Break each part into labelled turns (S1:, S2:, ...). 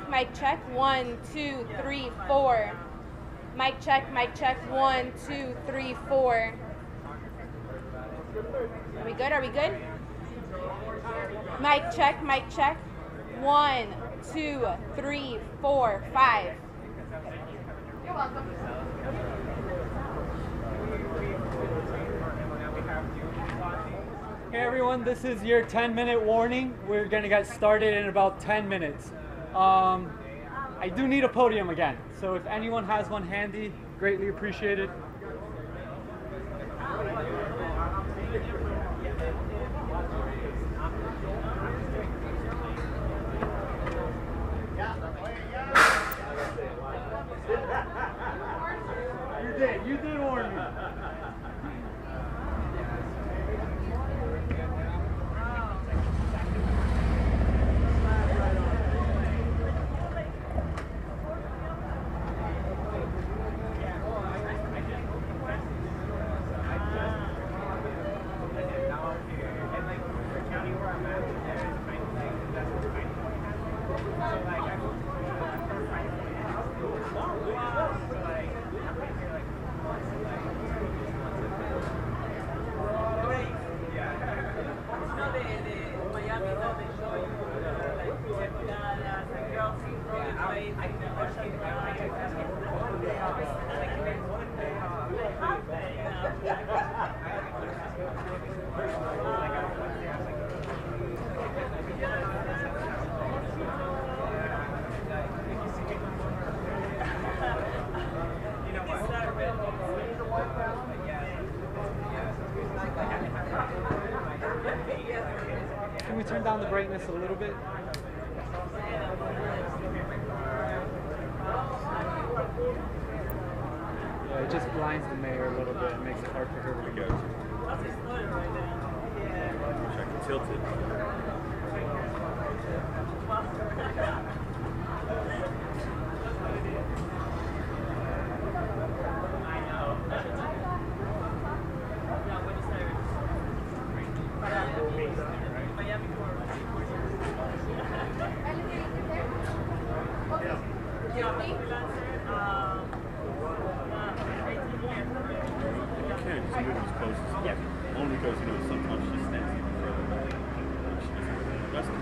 S1: Mic check, 1, 2, 3, 4. Mic check, 1, 2, 3, 4. Are we good? Are we good? Mic check, 1, 2, 3, 4, 5. You're welcome.
S2: Hey everyone, this is your 10-minute warning. We're going to get started in about 10 minutes. I do need a podium again, so if anyone has one handy, greatly appreciated. You did warn me. Can we turn down the brightness a little bit? Yeah, it just blinds the mayor a little bit and makes it hard for her to go. Check the tilted.
S3: Only because, sometimes she stands even further. She doesn't really adjust to it.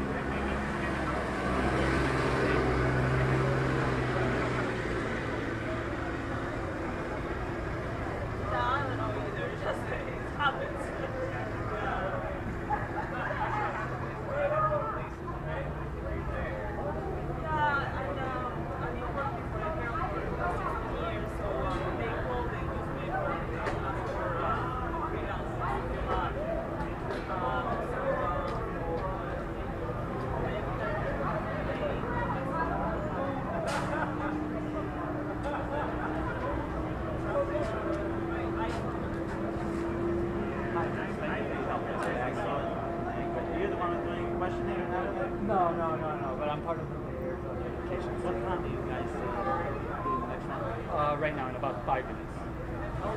S4: I don't know either. It just happens.
S2: No, but I'm part of the application.
S5: What time do you guys do next time?
S2: Right now, in about 5 minutes.
S5: Oh,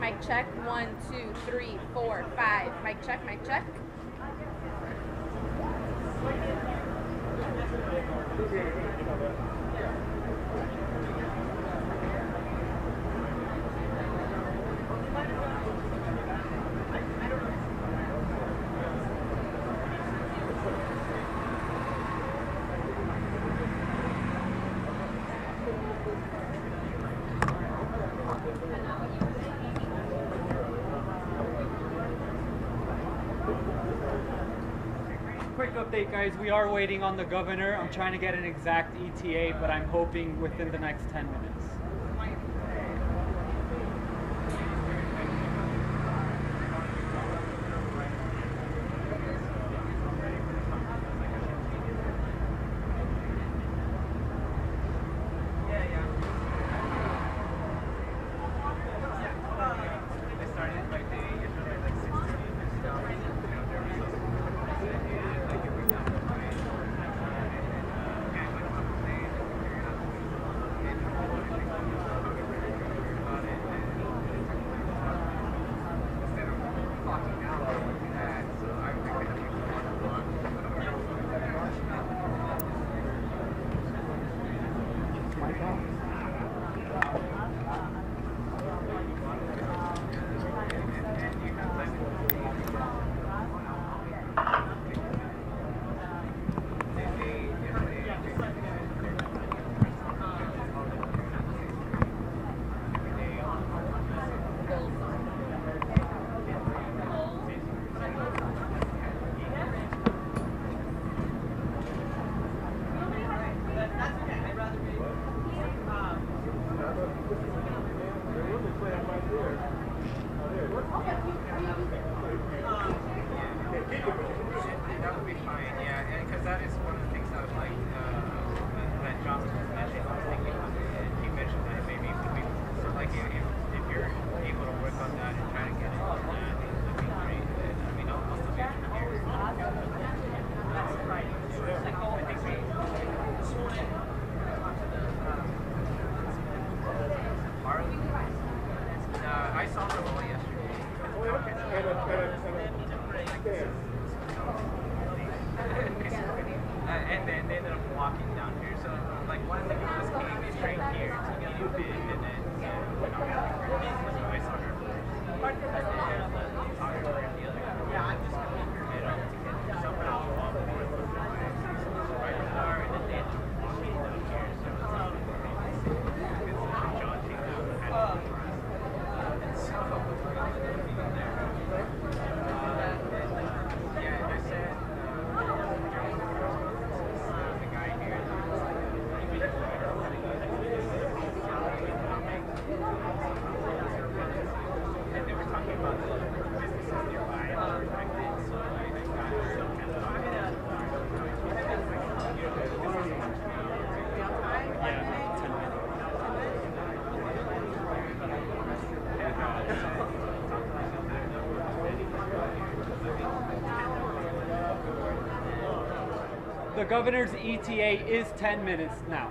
S1: Mic check. 1, 2, 3, 4, 5. Mic check, mic check.
S2: Quick update, guys. We are waiting on the governor. I'm trying to get an exact ETA, but I'm hoping within the next 10 minutes.
S5: And then they ended up walking down here. So, like, one of the girls came straight here to get a bid, and then went on. So I saw her. Yeah, I'm just going to pick her bid up to get somehow off the right car, and then they ended up walking down here. So it's like, John came out and had to and so, yeah, I said, the guy here, and they were talking about the businesses nearby and they were affected, so I got some kind of
S2: The governor's ETA is 10 minutes now.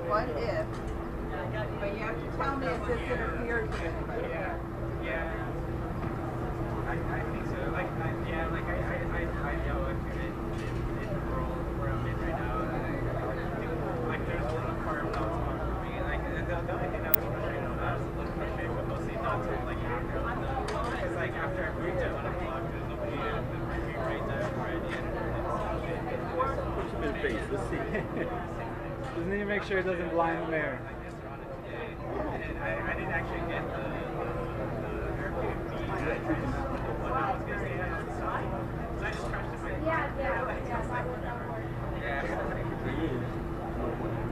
S6: What if? But you have to tell me if this interferes with anybody.
S5: Yeah. I think so. I know if you're in the world where I'm in right now, like there's a little part of that for me. Like the only thing that was frustrating about it was a little frustrating, but mostly not till like after I'm done. Because like after I moved to 1 o'clock, there's nobody at the review right there where I did.
S3: Push him in the face. Let's see.
S2: Just need to make sure it doesn't blind the mayor.
S5: And I didn't actually get the Airbnb address when I was going to stay on the side. So I just crashed it.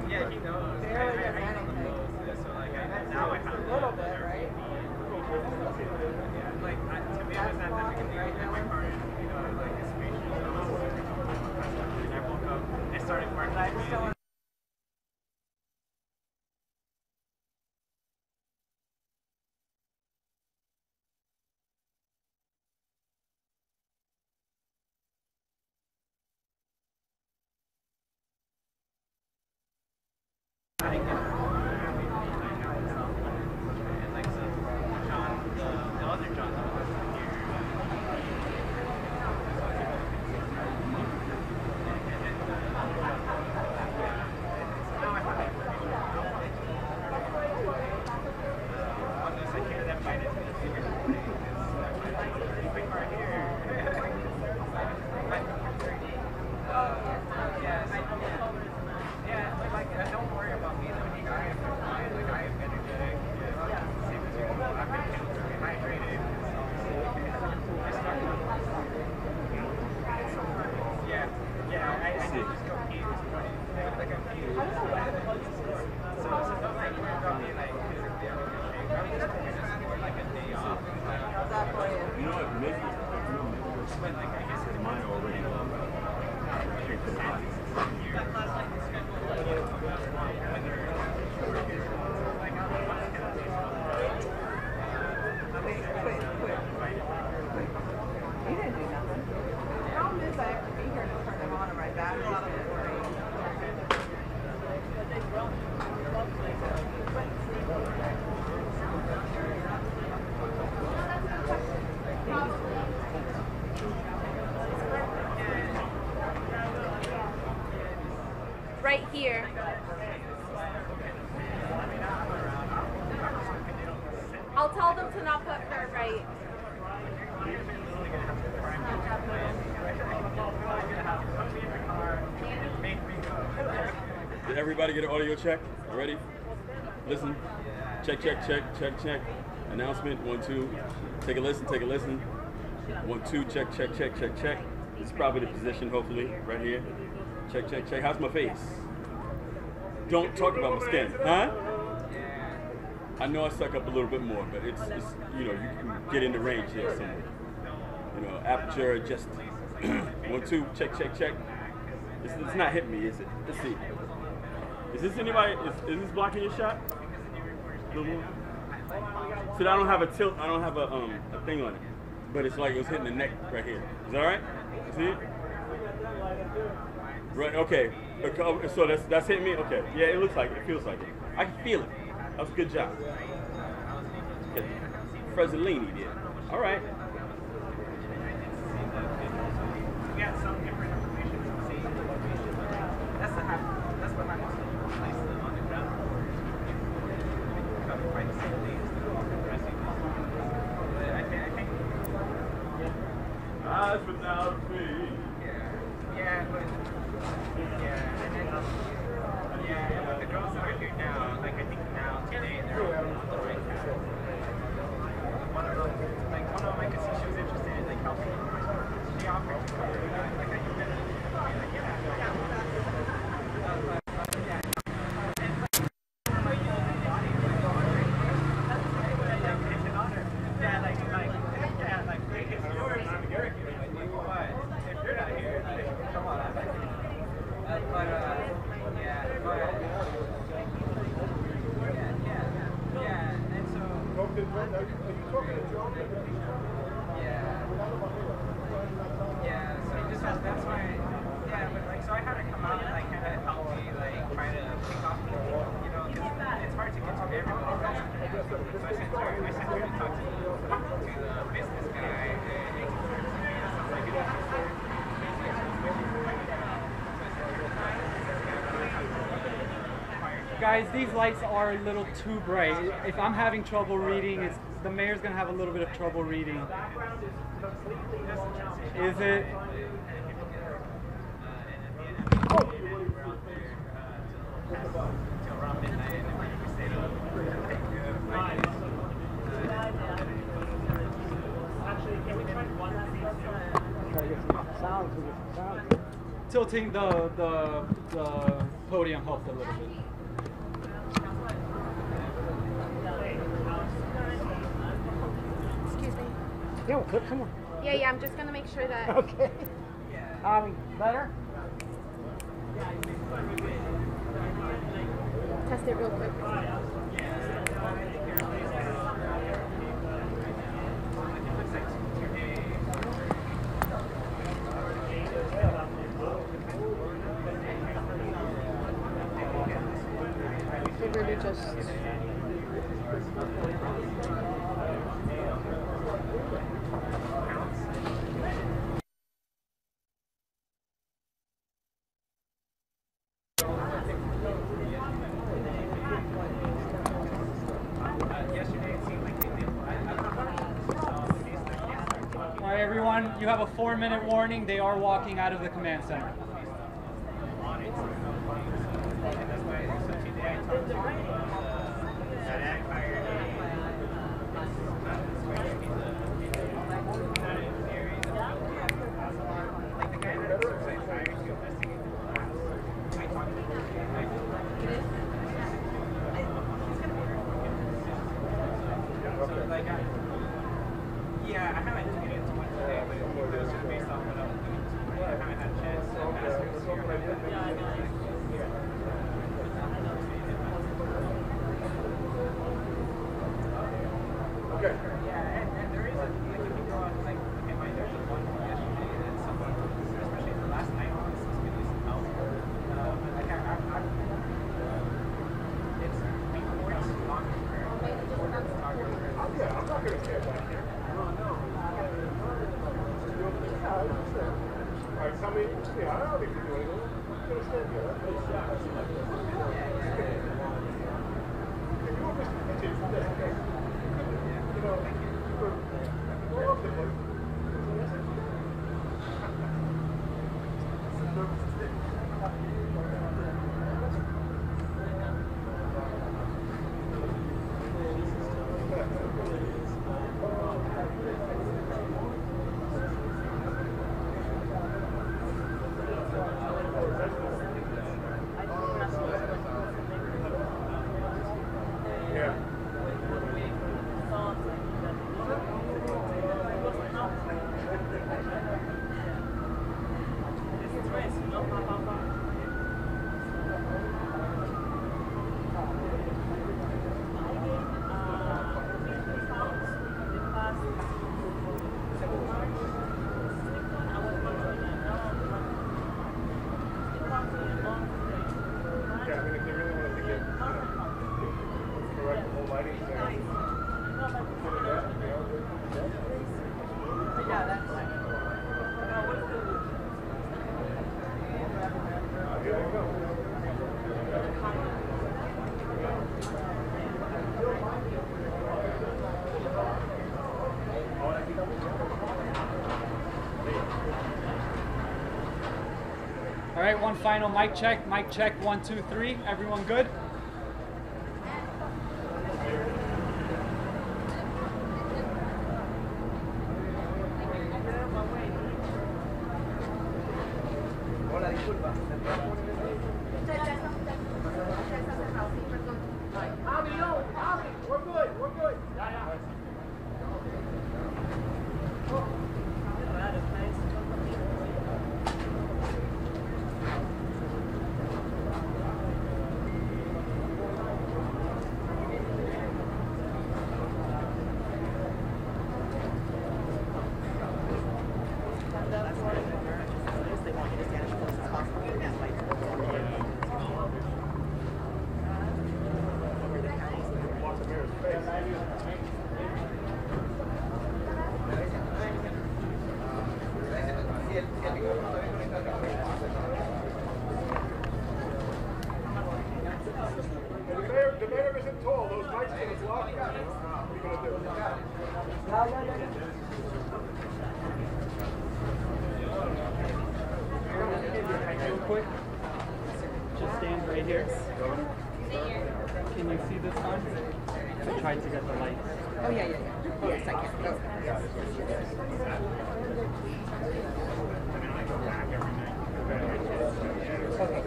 S5: Yeah, he knows.
S6: Barely
S5: I
S6: does anything.
S5: So like now I have
S6: A little bit, right?
S5: Yeah, like to me it was not that big a deal. In my car, like it's spacious. And I woke up and started working.
S1: Right here. I'll tell them to not put her right.
S5: I'm gonna have to
S3: Did everybody get an audio check? You ready? Listen. Check, check, check, check, check. Announcement, 1, 2. Take a listen, take a listen. 1, 2, check, check, check, check, check. This is probably the position, hopefully, right here. Check, check, check. How's my face? Don't talk about my skin, huh? I know I suck up a little bit more, but it's you know, you can get in the range here somewhere. You know, aperture adjust. 1, 2, check, check, check. It's not hitting me, is it? Let's see. Is this anybody? Is this blocking your shot? A little more? So I don't have a tilt. I don't have a thing on it, but it's like it was hitting the neck right here. Is that all right? See it? Right. Okay. So that's hitting me. Okay. Yeah. It looks like it. It feels like it. I can feel it. That was a good job. Frezzolini did. All right.
S5: We got some different information from the same location. That's what happens when you place them on the ground. Probably quite the same thing as the progressing. But I think.
S3: Eyes without feet.
S5: Yeah, but and then and with the girls that are here now, like I think now today they're all on the right path. One of them I could see she was interested in like helping. She offered to cover like I think that
S2: Guys, these lights are a little too bright. If I'm having trouble reading, the mayor's gonna have a little bit of trouble reading. Is it? Tilting the podium helped a little bit.
S1: Excuse me.
S7: Yeah, well, come on.
S1: Yeah, I'm just gonna make sure that.
S7: Okay. Better?
S1: Test it real quick. It really just.
S2: Alright everyone, you have a 4-minute warning. They are walking out of the command center.
S5: Yeah, I haven't looked into much today, but it was just based off what I was doing. I haven't had a chance to ask her this year.
S3: Okay.
S5: Yeah, and there is a, like, if you go on, like, look at there's a one from yesterday that someone, especially the last night one, is going to be some help. But, like, it's before it's longer term, like, before it's longer term.
S3: Yeah, I'm not going to stay back here. No. All right, tell me, yeah, I don't need to do anything. I'm going to stand here. You want Mr. Kitchen for this, okay? You know, we're off the book.
S2: All right, one final mic check. Mic check, 1, 2, 3. Everyone good?
S5: Hola, disculpa. We're good, we're good. The mayor isn't tall. Those mics are going to block you. What are you going to do?
S2: Real quick. Just stand right here. Can you see this one? I tried to get the lights.
S6: Oh, yeah. Yes, I can. Okay.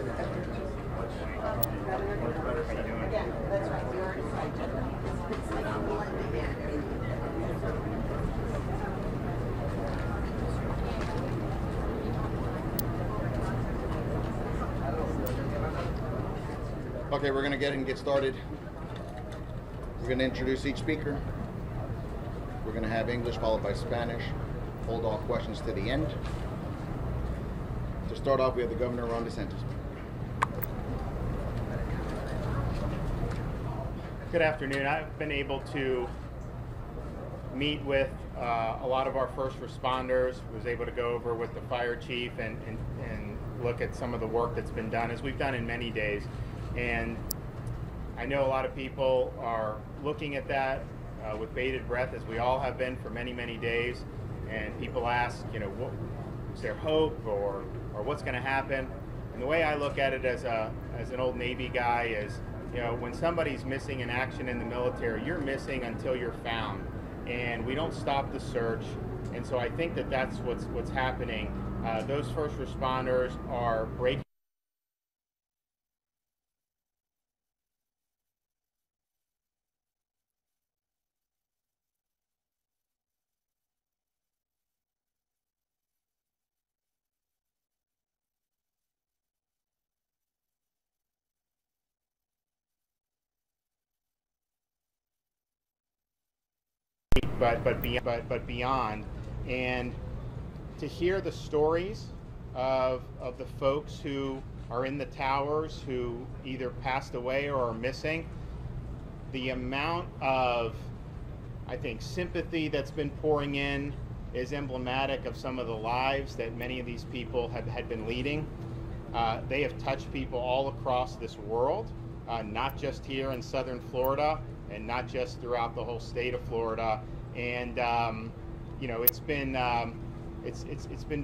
S6: Again, that's right. We already cited.
S8: Okay, we're going to get started. We're going to introduce each speaker. We're going to have English followed by Spanish. Hold all questions to the end. To start off, we have the Governor, Ron Desantis.
S9: Good afternoon. I've been able to meet with a lot of our first responders, was able to go over with the fire chief and look at some of the work that's been done, as we've done in many days. And I know a lot of people are looking at that with bated breath, as we all have been for many, many days. And people ask, what, is there hope or what's going to happen? And the way I look at it as an old Navy guy is, when somebody's missing in action in the military, you're missing until you're found, and we don't stop the search. And so I think that that's what's happening. Those first responders are breaking. But beyond, and to hear the stories of the folks who are in the towers who either passed away or are missing, the amount of, I think, sympathy that's been pouring in is emblematic of some of the lives that many of these people had been leading. They have touched people all across this world, not just here in southern Florida, and not just throughout the whole state of Florida. And it's been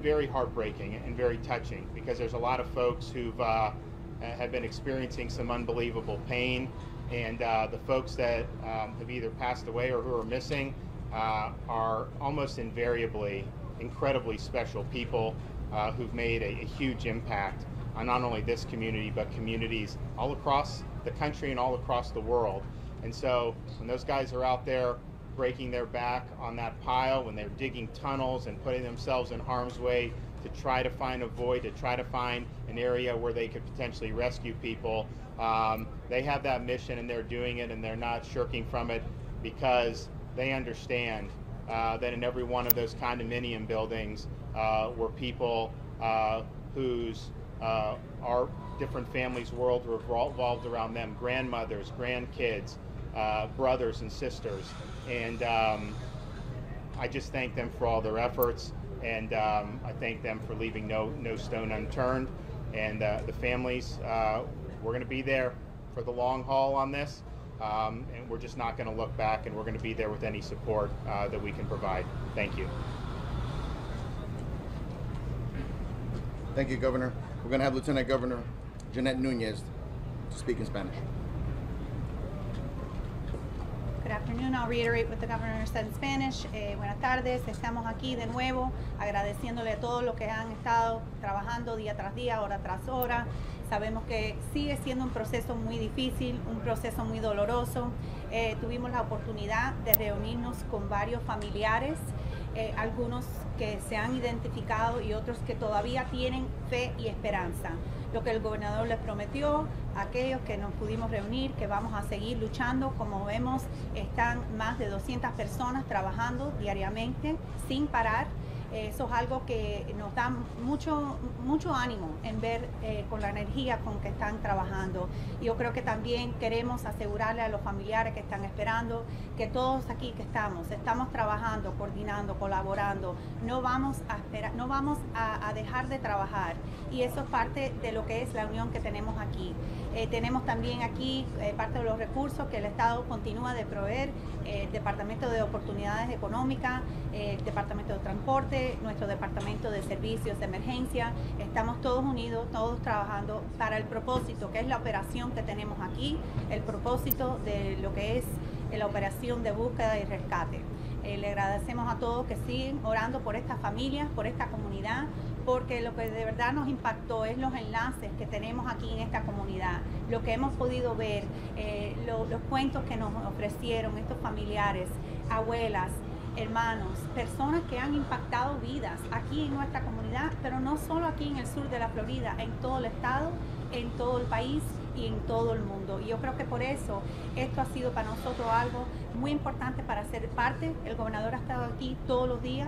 S9: very heartbreaking and very touching, because there's a lot of folks who've have been experiencing some unbelievable pain, and the folks that have either passed away or who are missing are almost invariably incredibly special people who've made a huge impact on not only this community but communities all across the country and all across the world. And so when those guys are out there breaking their back on that pile, when they're digging tunnels and putting themselves in harm's way to try to find a void, to try to find an area where they could potentially rescue people, they have that mission and they're doing it, and they're not shirking from it, because they understand that in every one of those condominium buildings were people whose our different families' world revolved around them, grandmothers, grandkids, brothers and sisters. And I just thank them for all their efforts, and I thank them for leaving no stone unturned. And the families, we're going to be there for the long haul on this, and we're just not going to look back, and we're going to be there with any support that we can provide. Thank you.
S8: Thank you, Governor. We're going to have Lieutenant Governor Jeanette Nunez to speak in Spanish.
S10: Good afternoon. I'll reiterate what the governor said in Spanish. Buenas tardes. Estamos aquí de nuevo agradeciéndole a todos los que han estado trabajando día tras día, hora tras hora. Sabemos que sigue siendo un proceso muy difícil, un proceso muy doloroso. Tuvimos la oportunidad de reunirnos con varios familiares, algunos que se han identificado y otros que todavía tienen fe y esperanza. Lo que el gobernador les prometió a aquellos que nos pudimos reunir, que vamos a seguir luchando. Como vemos, están más de 200 personas trabajando diariamente sin parar. Eso es algo que nos da mucho ánimo en ver con la energía con que están trabajando. Yo creo que también queremos asegurarle a los familiares que están esperando que todos aquí que estamos trabajando, coordinando, colaborando. No vamos a esperar, no vamos a dejar de trabajar, y eso es parte de lo que es la unión que tenemos aquí. Tenemos también aquí parte de los recursos que el Estado continúa de proveer, el Departamento de Oportunidades Económicas, el Departamento de Transporte, nuestro Departamento de Servicios de Emergencia. Estamos todos unidos, todos trabajando para el propósito, que es la operación que tenemos aquí, el propósito de lo que es la operación de búsqueda y rescate. Le agradecemos a todos que siguen orando por estas familias, por esta comunidad, porque lo que de verdad nos impactó es los enlaces que tenemos aquí en esta comunidad, lo que hemos podido ver, los cuentos que nos ofrecieron estos familiares, abuelas, hermanos, personas que han impactado vidas aquí en nuestra comunidad, pero no solo aquí en el sur de la Florida, en todo el estado, en todo el país y en todo el mundo. Y yo creo que por eso esto ha sido para nosotros algo muy importante para ser parte. El gobernador ha estado aquí todos los días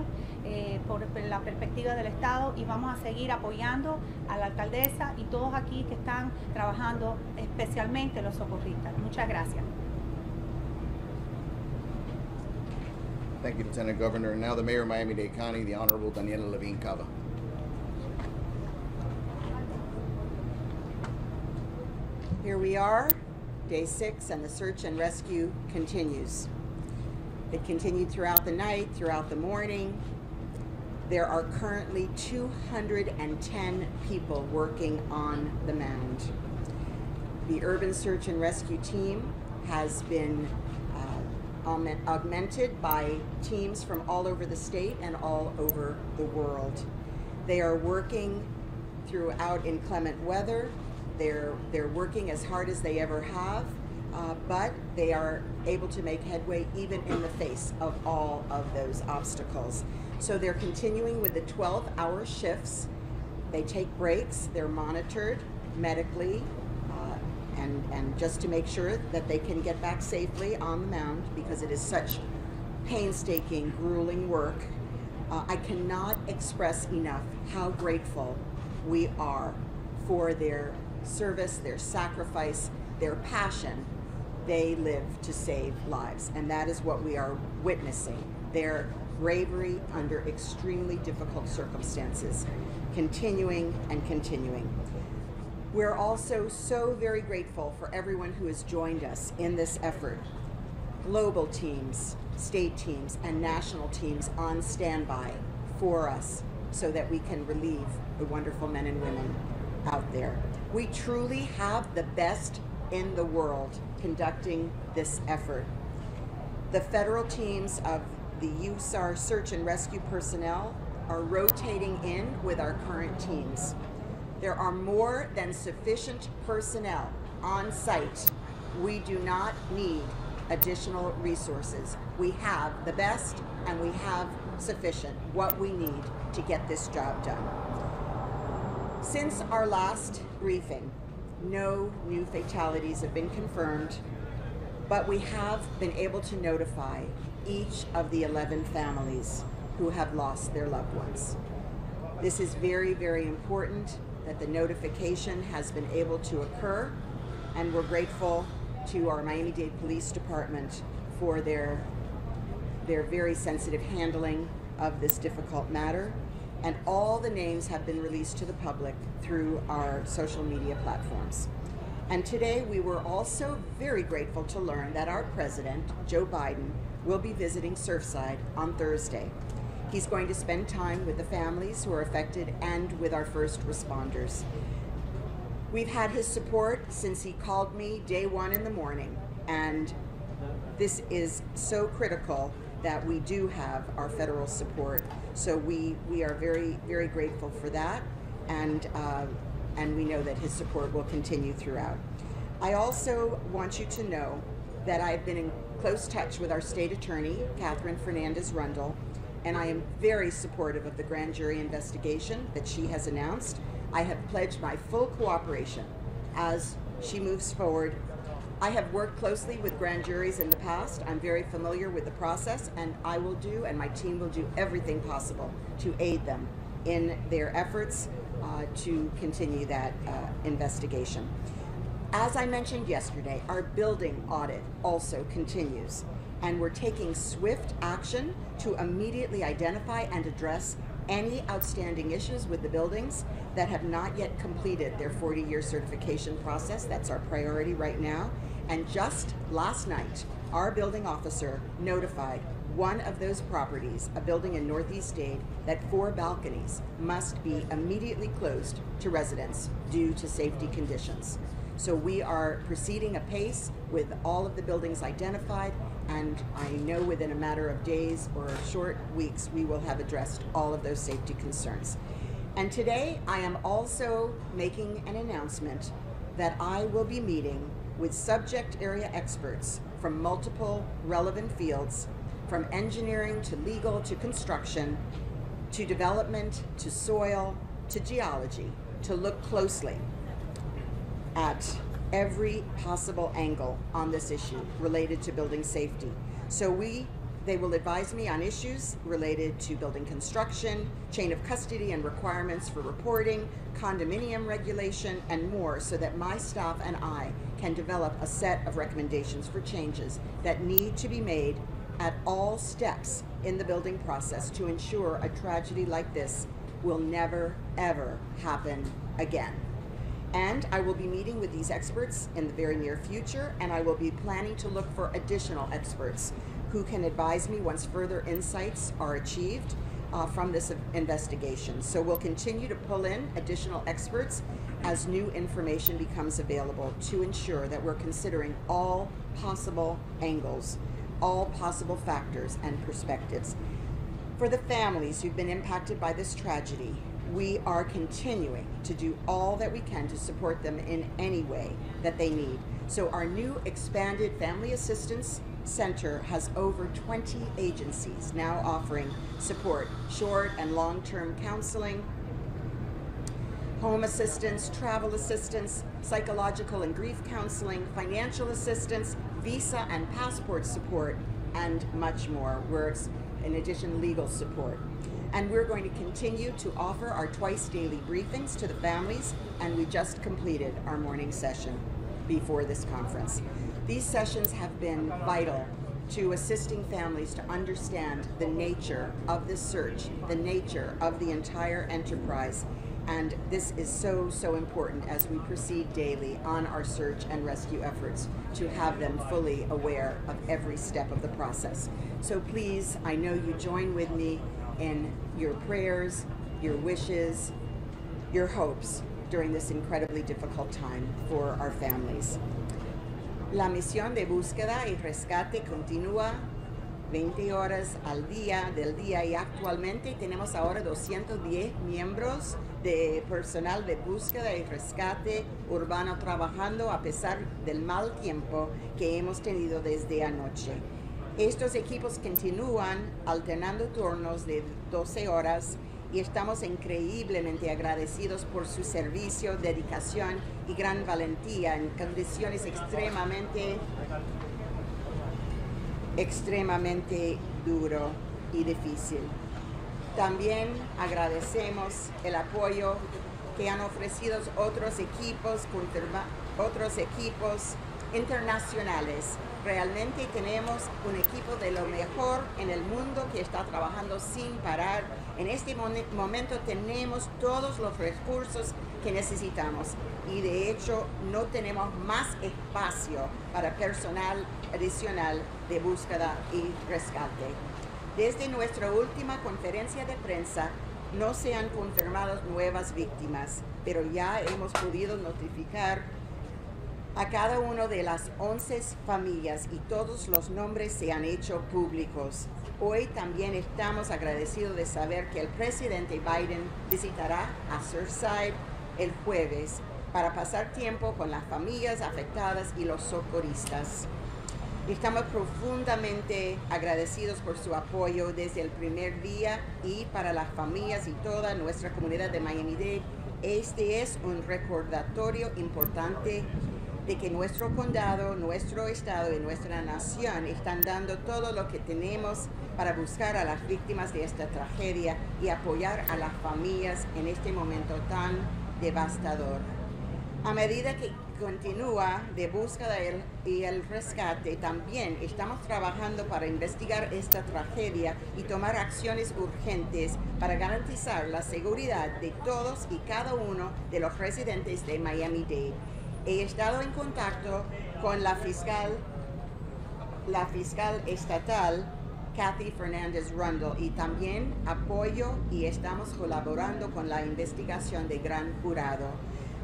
S10: por la perspectiva del Estado, y vamos a seguir apoyando a la alcaldesa y todos aquí que están trabajando, especialmente los socorristas. Muchas gracias.
S8: Thank you, Lieutenant Governor. And now the Mayor of Miami-Dade County, the Honorable Daniela Levine Cava.
S6: Here we are, day 6, and the search and rescue continues. It continued throughout the night, throughout the morning. There are currently 210 people working on the mound. The urban search and rescue team has been augmented by teams from all over the state and all over the world. They are working throughout inclement weather. They're working as hard as they ever have, but they are able to make headway even in the face of all of those obstacles. So they're continuing with the 12-hour shifts. They take breaks. They're monitored medically, and just to make sure that they can get back safely on the mound, because it is such painstaking, grueling work. I cannot express enough how grateful we are for their service, their sacrifice, their passion. They live to save lives, and that is what we are witnessing. Their bravery under extremely difficult circumstances, continuing and continuing. We're also so very grateful for everyone who has joined us in this effort. Global teams, state teams, and national teams on standby for us so that we can relieve the wonderful men and women out there. We truly have the best in the world conducting this effort. The federal teams of the USAR search and rescue personnel are rotating in with our current teams. There are more than sufficient personnel on site. We do not need additional resources. We have the best, and we have sufficient, what we need to get this job done. Since our last briefing, no new fatalities have been confirmed, but we have been able to notify each of the 11 families who have lost their loved ones. This is very, very important that the notification has been able to occur, and we're grateful to our Miami-Dade Police Department for their very sensitive handling of this difficult matter. and all the names have been released to the public through our social media platforms. And today we were also very grateful to learn that our president, Joe Biden, will be visiting Surfside on Thursday. He's going to spend time with the families who are affected and with our first responders. We've had his support since he called me day one in the morning, and this is so critical that we do have our federal support. So we are very, very grateful for that, and we know that his support will continue throughout. I also want you to know that I've been in close touch with our state attorney, Catherine Fernandez-Rundle, and I am very supportive of the grand jury investigation that she has announced. I have pledged my full cooperation as she moves forward. I have worked closely with grand juries in the past. I'm very familiar with the process, and I will do, and my team will do everything possible to aid them in their efforts to continue that investigation. As I mentioned yesterday, our building audit also continues, and we're taking swift action to immediately identify and address any outstanding issues with the buildings that have not yet completed their 40-year certification process. That's our priority right now. And just last night, our building officer notified one of those properties, a building in Northeast Dade, that 4 balconies must be immediately closed to residents due to safety conditions. So we are proceeding apace with all of the buildings identified, and I know within a matter of days or short weeks we will have addressed all of those safety concerns. And today I am also making an announcement that I will be meeting with subject area experts from multiple relevant fields, from engineering to legal to construction to development to soil to geology, to look closely at every possible angle on this issue related to building safety. So they will advise me on issues related to building construction, chain of custody and requirements for reporting, condominium regulation, and more, so that my staff and I can develop a set of recommendations for changes that need to be made at all steps in the building process to ensure a tragedy like this will never, ever happen again. And I will be meeting with these experts in the very near future, and I will be planning to look for additional experts who can advise me once further insights are achieved from this investigation. So we'll continue to pull in additional experts as new information becomes available to ensure that we're considering all possible angles, all possible factors and perspectives. For the families who've been impacted by this tragedy, we are continuing to do all that we can to support them in any way that they need. So our new expanded Family Assistance Center has over 20 agencies now offering support, short and long-term counseling, home assistance, travel assistance, psychological and grief counseling, financial assistance, visa and passport support, and much more. In addition, legal support. And we're going to continue to offer our twice daily briefings to the families, and we just completed our morning session before this conference. These sessions have been vital to assisting families to understand the nature of this search, the nature of the entire enterprise, and this is so, so important as we proceed daily on our search and rescue efforts to have them fully aware of every step of the process. So please, I know you join with me in your prayers, your wishes, your hopes during this incredibly difficult time for our families. La misión de búsqueda y rescate continúa 20 horas al día del día, y actualmente tenemos ahora 210 miembros de personal de búsqueda y rescate urbano trabajando a pesar del mal tiempo que hemos tenido desde anoche. Estos equipos continúan alternando turnos de 12 horas y estamos increíblemente agradecidos por su servicio, dedicación y gran valentía en condiciones extremadamente duro y difícil. También agradecemos el apoyo que han ofrecido otros equipos internacionales. Realmente tenemos un equipo de lo mejor en el mundo que está trabajando sin parar En este momento tenemos todos los recursos que necesitamos y de hecho no tenemos más espacio para personal adicional de búsqueda y rescate. Desde nuestra última conferencia de prensa no se han confirmado nuevas víctimas, pero ya hemos podido notificar a cada una de las 11 familias y todos los nombres se han hecho públicos. Hoy también estamos agradecidos de saber que el presidente Biden visitará a Surfside el jueves para pasar tiempo con las familias afectadas y los socorristas. Estamos profundamente agradecidos por su apoyo desde el primer día y para las familias y toda nuestra comunidad de Miami-Dade. Este es un recordatorio importante de que nuestro condado, nuestro estado y nuestra nación están dando todo lo que tenemos para buscar a las víctimas de esta tragedia y apoyar a las familias en este momento tan devastador. A medida que continúa de búsqueda y el rescate, también estamos trabajando para investigar esta tragedia y tomar acciones urgentes para garantizar la seguridad de todos y cada uno de los residentes de Miami-Dade. He estado en contacto con la fiscal estatal, Kathy Fernández Rundle, y también apoyo y estamos colaborando con la investigación de gran jurado.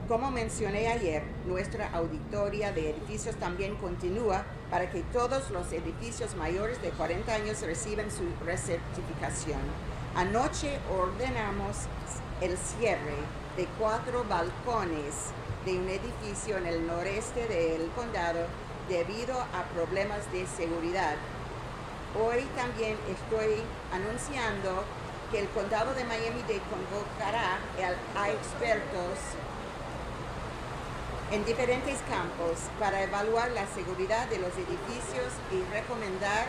S6: Como mencioné ayer, nuestra auditoría de edificios también continúa para que todos los edificios mayores de 40 años reciban su recertificación. Anoche ordenamos el cierre de 4 balcones de un edificio en el noreste del condado debido a problemas de seguridad. Hoy también estoy anunciando que el condado de Miami-Dade convocará a expertos en diferentes campos para evaluar la seguridad de los edificios y recomendar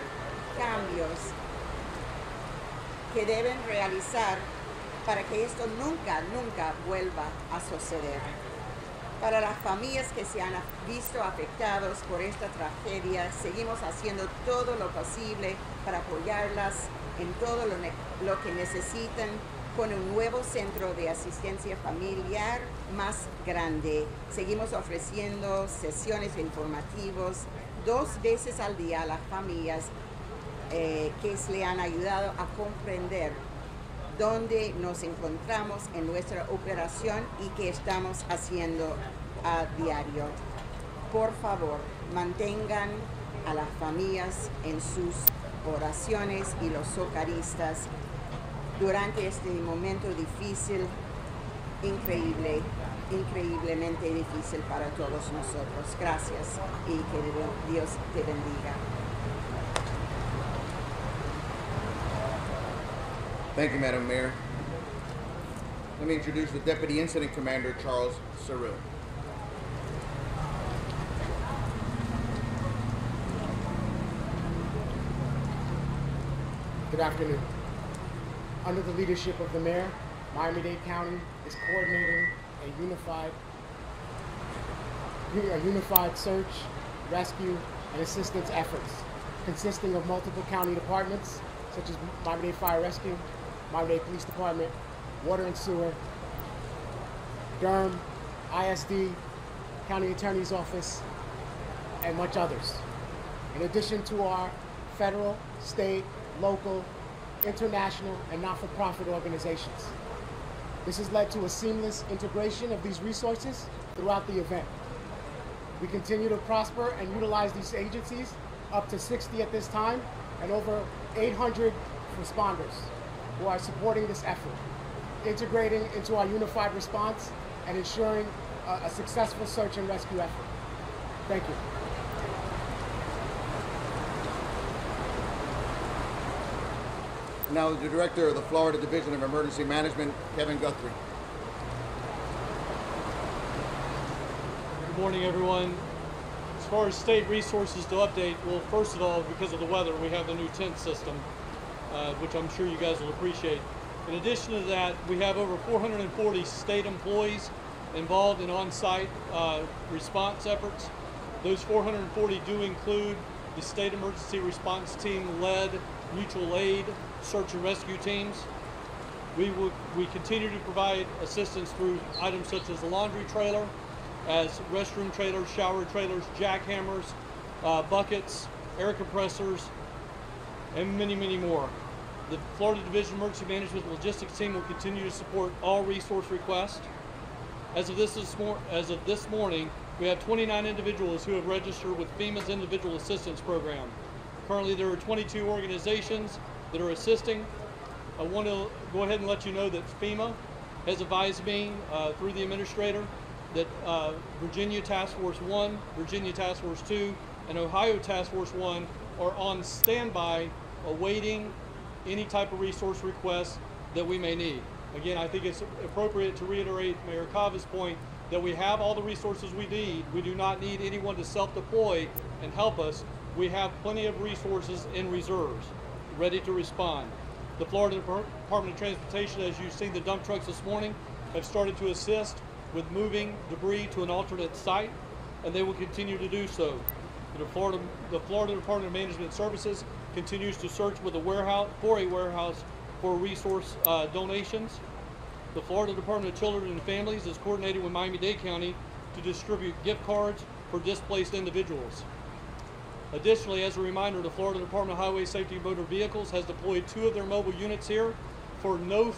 S6: cambios que deben realizar para que esto nunca vuelva a suceder. Para las familias que se han visto afectados por esta tragedia, seguimos haciendo todo lo posible para apoyarlas en todo lo que necesitan con un nuevo centro de asistencia familiar más grande. Seguimos ofreciendo sesiones informativas 2 veces al día a las familias que le han ayudado a comprender dónde nos encontramos en nuestra operación y qué estamos haciendo a diario. Por favor, mantengan a las familias en sus oraciones y los socorristas durante este momento difícil, increíblemente difícil para todos nosotros. Gracias y que Dios te bendiga.
S8: Thank you, Madam Mayor. Let me introduce the Deputy Incident Commander, Charles Cyril.
S7: Good afternoon. Under the leadership of the Mayor, Miami-Dade County is coordinating a unified search, rescue, and assistance efforts consisting of multiple county departments such as Miami-Dade Fire Rescue, Miami-Dade Police Department, Water and Sewer, Durham, ISD, County Attorney's Office, and much others. In addition to our federal, state, local, international, and not-for-profit organizations. This has led to a seamless integration of these resources throughout the event. We continue to prosper and utilize these agencies, up to 60 at this time, and over 800 responders who are supporting this effort, integrating into our unified response and ensuring a successful search and rescue effort. Thank you.
S8: Now the Director of the Florida Division of Emergency Management, Kevin Guthrie.
S11: Good morning, everyone. As far as state resources to update, well, first of all, because of the weather, we have the new tent system, which I'm sure you guys will appreciate. In addition to that, we have over 440 state employees involved in on-site response efforts. Those 440 do include the state emergency response team led mutual aid search and rescue teams. We continue to provide assistance through items such as the laundry trailer, as restroom trailers, shower trailers, jackhammers, buckets, air compressors, and many, many more. The Florida Division of Emergency Management Logistics Team will continue to support all resource requests. As of this morning, we have 29 individuals who have registered with FEMA's Individual Assistance Program. Currently, there are 22 organizations that are assisting. I want to go ahead and let you know that FEMA has advised me through the administrator that Virginia Task Force 1, Virginia Task Force 2, and Ohio Task Force 1 are on standby awaiting any type of resource requests that we may need. Again, I think it's appropriate to reiterate Mayor Cava's point that we have all the resources we need. We do not need anyone to self-deploy and help us. We have plenty of resources in reserves, ready to respond. The Florida Department of Transportation, as you've seen the dump trucks this morning, have started to assist with moving debris to an alternate site, and they will continue to do so. The Florida Department of Management Services continues to search with a warehouse for resource donations. The Florida Department of Children and Families is coordinating with Miami-Dade County to distribute gift cards for displaced individuals. Additionally, as a reminder, the Florida Department of Highway Safety and Motor Vehicles has deployed 2 of their mobile units here for no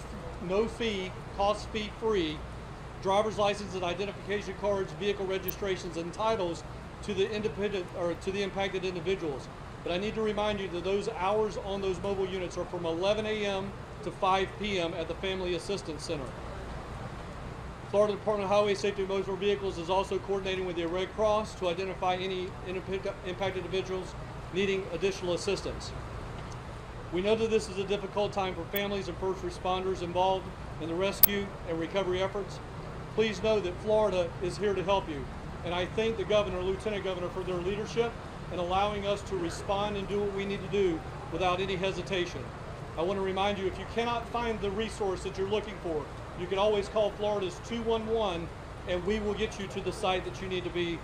S11: fee, cost fee free, driver's license and identification cards, vehicle registrations, and titles to the impacted individuals. But I need to remind you that those hours on those mobile units are from 11 a.m. to 5 p.m. at the Family Assistance Center. Florida Department of Highway Safety and Motor Vehicles is also coordinating with the Red Cross to identify any impacted individuals needing additional assistance. We know that this is a difficult time for families and first responders involved in the rescue and recovery efforts. Please know that Florida is here to help you, and I thank the Governor, Lieutenant Governor, for their leadership in allowing us to respond and do what we need to do without any hesitation. I want to remind you, if you cannot find the resource that you're looking for, you can always call Florida's 211 and we will get you to the site that you need to be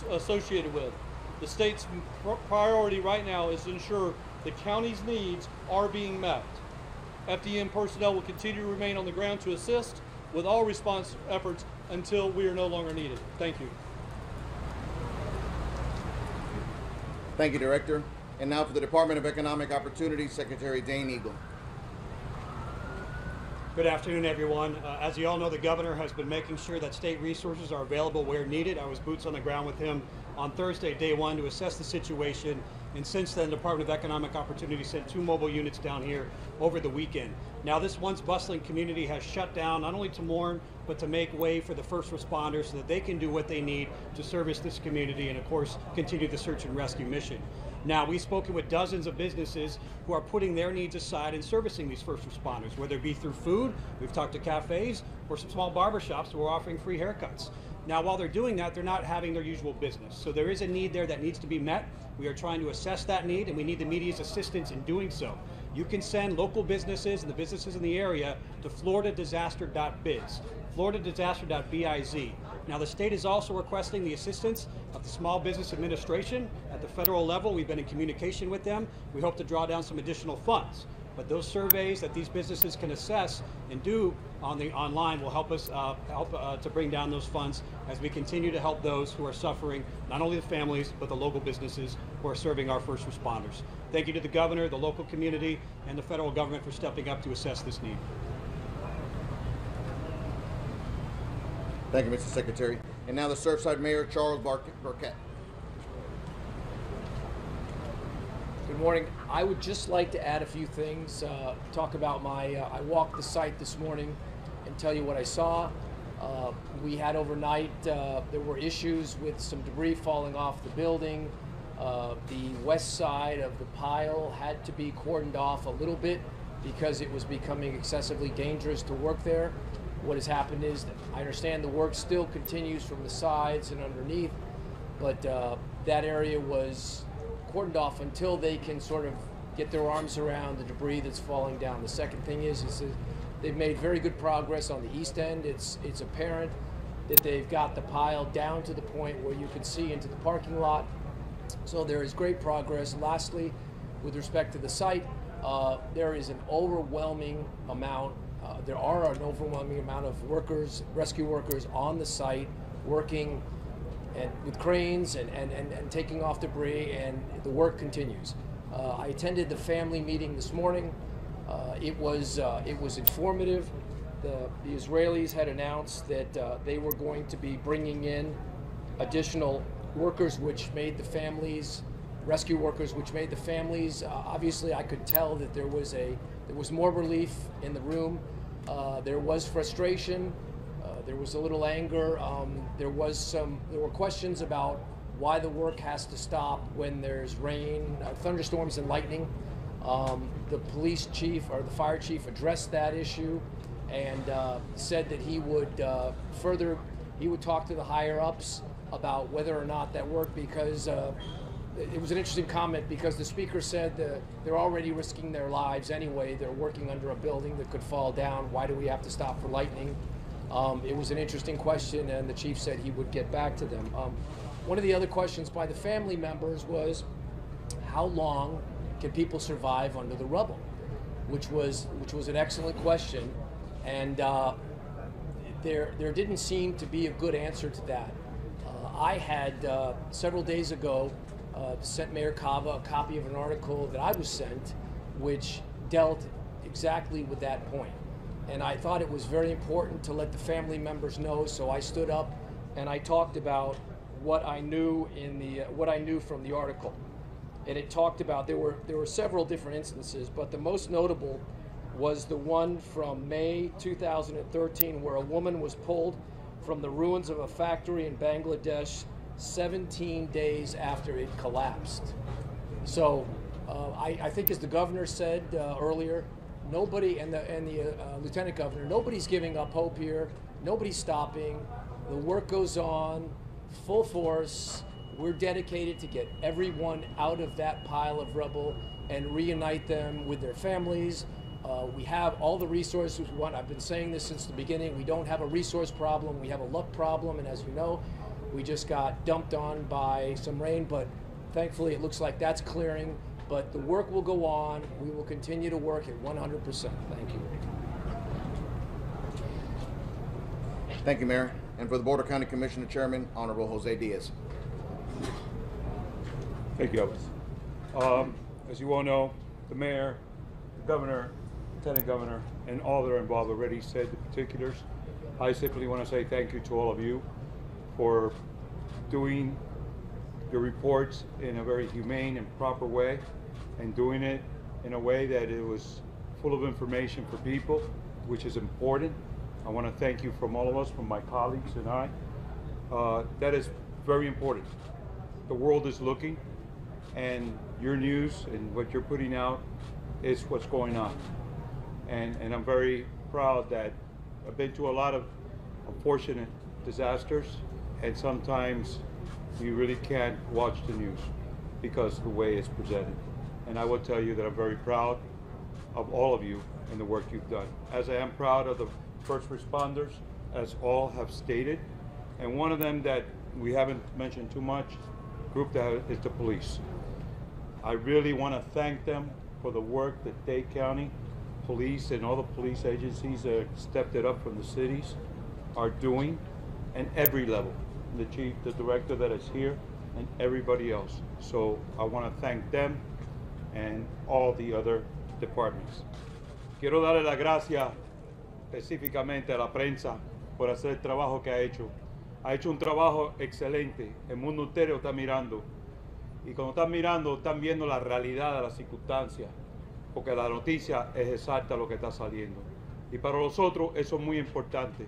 S11: associated with. The state's priority right now is to ensure the county's needs are being met. FDM personnel will continue to remain on the ground to assist with all response efforts until we are no longer needed. Thank you.
S8: Thank you, Director. And now for the Department of Economic Opportunity, Secretary Dane Eagle.
S12: Good afternoon, everyone. As you all know, the Governor has been making sure that state resources are available where needed. I was boots on the ground with him on Thursday, day 1, to assess the situation. And since then, the Department of Economic Opportunity sent 2 mobile units down here over the weekend. Now, this once bustling community has shut down not only to mourn, but to make way for the first responders so that they can do what they need to service this community and, of course, continue the search and rescue mission. Now, we've spoken with dozens of businesses who are putting their needs aside and servicing these first responders, whether it be through food, we've talked to cafes, or some small barbershops who are offering free haircuts. Now, while they're doing that, they're not having their usual business. So there is a need there that needs to be met. We are trying to assess that need, and we need the media's assistance in doing so. You can send local businesses and the businesses in the area to floridadisaster.biz, floridadisaster.biz. Now, the state is also requesting the assistance of the Small Business Administration at the federal level. We've been in communication with them. We hope to draw down some additional funds. But those surveys that these businesses can assess and do online will help us to bring down those funds as we continue to help those who are suffering, not only the families, but the local businesses who are serving our first responders. Thank you to the Governor, the local community, and the federal government for stepping up to assess this need.
S8: Thank you, Mr. Secretary. And now the Surfside Mayor, Charles Burkett.
S13: Good morning. I would just like to add a few things, talk about I walked the site this morning and tell you what I saw. We had overnight, there were issues with some debris falling off the building. The west side of the pile had to be cordoned off a little bit because it was becoming excessively dangerous to work there. What has happened is that I understand the work still continues from the sides and underneath, but that area was cordoned off until they can sort of get their arms around the debris that's falling down. The second thing is that they've made very good progress on the east end. It's apparent that they've got the pile down to the point where you can see into the parking lot. So there is great progress. Lastly, with respect to the site, there is an overwhelming amount, there are an overwhelming amount of workers, rescue workers on the site working and with cranes and taking off debris, and the work continues. I attended the family meeting this morning. It was informative. The Israelis had announced that they were going to be bringing in additional workers, which made the families, rescue workers, which made the families. Obviously, I could tell that there was more relief in the room. There was frustration. There was a little anger. There were questions about why the work has to stop when there's rain, thunderstorms, and lightning. The police chief or the fire chief addressed that issue and said that he would talk to the higher ups about whether or not that worked, because it was an interesting comment, because the speaker said that they're already risking their lives anyway. They're working under a building that could fall down. Why do we have to stop for lightning? It was an interesting question, and the chief said he would get back to them. One of the other questions by the family members was, how long can people survive under the rubble? Which was an excellent question, and there didn't seem to be a good answer to that. I had several days ago sent Mayor Cava a copy of an article that I was sent, which dealt exactly with that point. And I thought it was very important to let the family members know, so I stood up and I talked about what I knew from the article. And it talked about, there were several different instances, but the most notable was the one from May 2013, where a woman was pulled from the ruins of a factory in Bangladesh 17 days after it collapsed. So I think, as the governor said earlier, nobody, and the lieutenant governor, nobody's giving up hope here. Nobody's stopping. The work goes on, full force. We're dedicated to get everyone out of that pile of rubble and reunite them with their families. We have all the resources we want. I've been saying this since the beginning. We don't have a resource problem. We have a luck problem. And as you know, we just got dumped on by some rain, but thankfully it looks like that's clearing. But the work will go on. We will continue to work at 100%. Thank you.
S8: Thank you, Mayor. And for the Board of County Commissioner Chairman, Honorable Jose Diaz.
S14: Thank you, Elvis. As you all know, the mayor, the governor, lieutenant governor, and all that are involved already said the particulars. I simply want to say thank you to all of you for doing your reports in a very humane and proper way, and doing it in a way that it was full of information for people, which is important. I want to thank you from all of us, from my colleagues and I. That is very important. The world is looking, and your news and what you're putting out is what's going on. And I'm very proud that I've been to a lot of unfortunate disasters, and sometimes you really can't watch the news because of the way it's presented. And I will tell you that I'm very proud of all of you and the work you've done. As I am proud of the first responders, as all have stated, and one of them that we haven't mentioned too much, group that is the police. I really want to thank them for the work that Dade County Police and all the police agencies that stepped it up from the cities are doing, and every level, the chief, the director that is here, and everybody else. So I want to thank them and all the other departments. Quiero darle las gracias específicamente a la prensa por hacer el trabajo que ha hecho. Ha hecho un trabajo excelente. El mundo entero está mirando. Y cuando están mirando, están viendo la realidad de las circunstancias, porque la noticia es exacta lo que está saliendo. Y para nosotros eso es muy importante.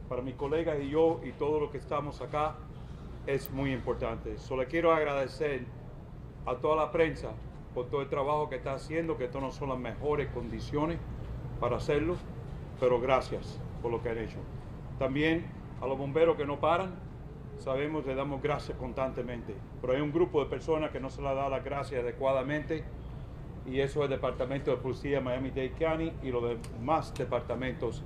S14: Para mis colegas y yo y todos los que estamos acá, es muy importante. Solo quiero agradecer a toda la prensa por todo el trabajo que está haciendo, que estas no son las mejores condiciones para hacerlo, pero gracias por lo que han hecho. También a los bomberos que no paran, sabemos, le damos gracias constantemente, pero hay un grupo de personas que no se les da las gracias adecuadamente, y eso es el Departamento de Policía de Miami-Dade County y los demás departamentos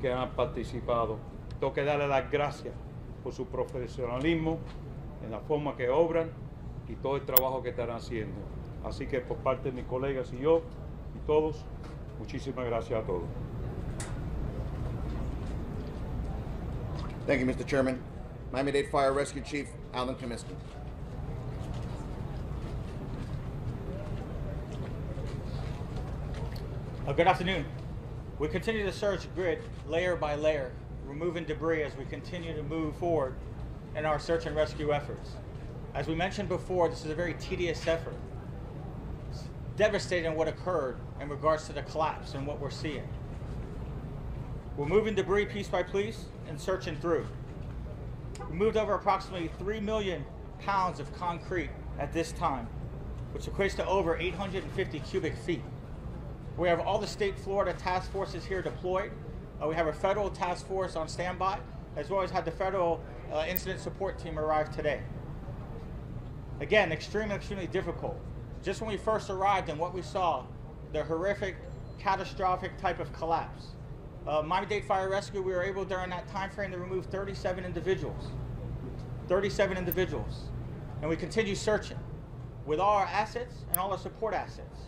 S14: que han participado. Tengo que darle las gracias por su profesionalismo, en la forma que obran y todo el trabajo que están haciendo. Así que por parte de mis colegas y yo, y todos, muchísimas gracias a todos.
S8: Thank you, Mr. Chairman. Miami-Dade Fire Rescue Chief Alan Comiskey.
S5: Good afternoon. We continue to search grid layer by layer, removing debris as we continue to move forward in our search and rescue efforts. As we mentioned before, this is a very tedious effort. It's devastating what occurred in regards to the collapse and what we're seeing. We're moving debris piece by piece and searching through. We moved over approximately 3 million pounds of concrete at this time, which equates to over 850 cubic feet. We have all the state Florida task forces here deployed. We have a federal task force on standby, as well as had the federal incident support team arrive today. Again, extremely difficult. Just when we first arrived and what we saw, the horrific, catastrophic type of collapse. Miami-Dade Fire Rescue, we were able during that time frame to remove 37 individuals. 37 individuals. And we continue searching with all our assets and all our support assets.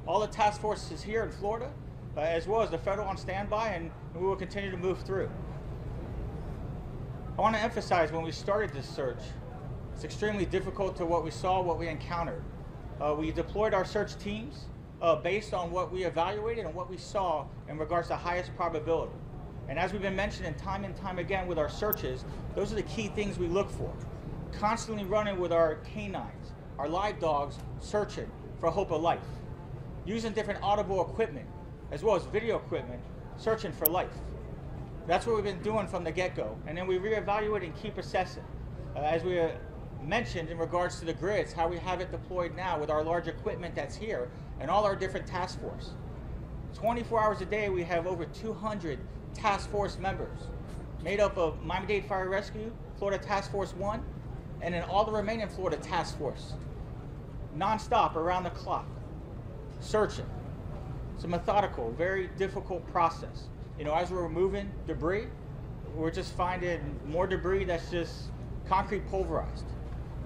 S5: All the task forces here in Florida, as well as the federal on standby, and we will continue to move through. I want to emphasize when we started this search, it's extremely difficult to what we saw, what we encountered. We deployed our search teams based on what we evaluated and what we saw in regards to highest probability. And as we've been mentioning time and time again with our searches, those are the key things we look for. Constantly running with our canines, our live dogs, searching for hope of life. Using different audible equipment, as well as video equipment, searching for life. That's what we've been doing from the get-go. And then we reevaluate and keep assessing. As we mentioned in regards to the grids, how we have it deployed now with our large equipment that's here and all our different task force. 24 hours a day, we have over 200 task force members made up of Miami-Dade Fire Rescue, Florida Task Force 1, and then all the remaining Florida Task Force. Non-stop, around the clock. Searching. It's a methodical, very difficult process. You know, as we're removing debris, we're just finding more debris that's just concrete pulverized.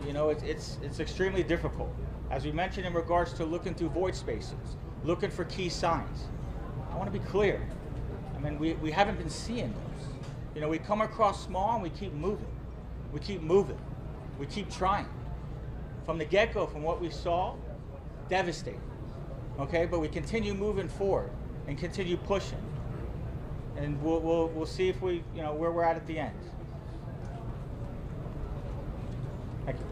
S5: You know, it's extremely difficult. As we mentioned in regards to looking through void spaces, looking for key signs. I want to be clear. I mean, we haven't been seeing those. You know, we come across small and we keep moving. We keep moving. We keep trying. From the get-go, from what we saw, devastating. Okay, but we continue moving forward and continue pushing, and we'll see if we, you know, where we're at the end. Thank you.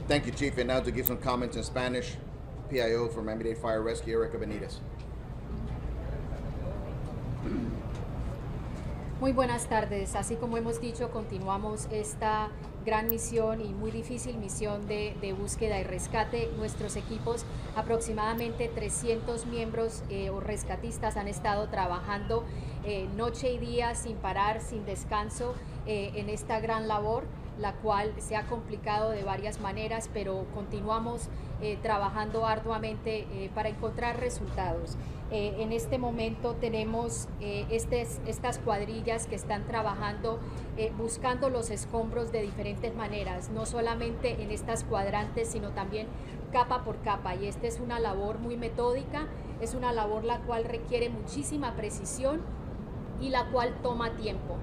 S8: Thank you, Chief. And now to give some comments in Spanish, PIO for Miami-Dade Fire Rescue, Erica Benitez.
S15: Muy buenas tardes. Así como hemos dicho, continuamos esta gran misión y muy difícil misión de búsqueda y rescate. Nuestros equipos, aproximadamente 300 miembros o rescatistas han estado trabajando noche y día sin parar, sin descanso en esta gran labor, la cual se ha complicado de varias maneras, pero continuamos trabajando arduamente para encontrar resultados. En este momento tenemos estas cuadrillas que están trabajando buscando los escombros de diferentes maneras, no solamente en estas cuadrantes, sino también capa por capa, y esta es una labor muy metódica, es una labor la cual requiere muchísima precisión y la cual toma tiempo.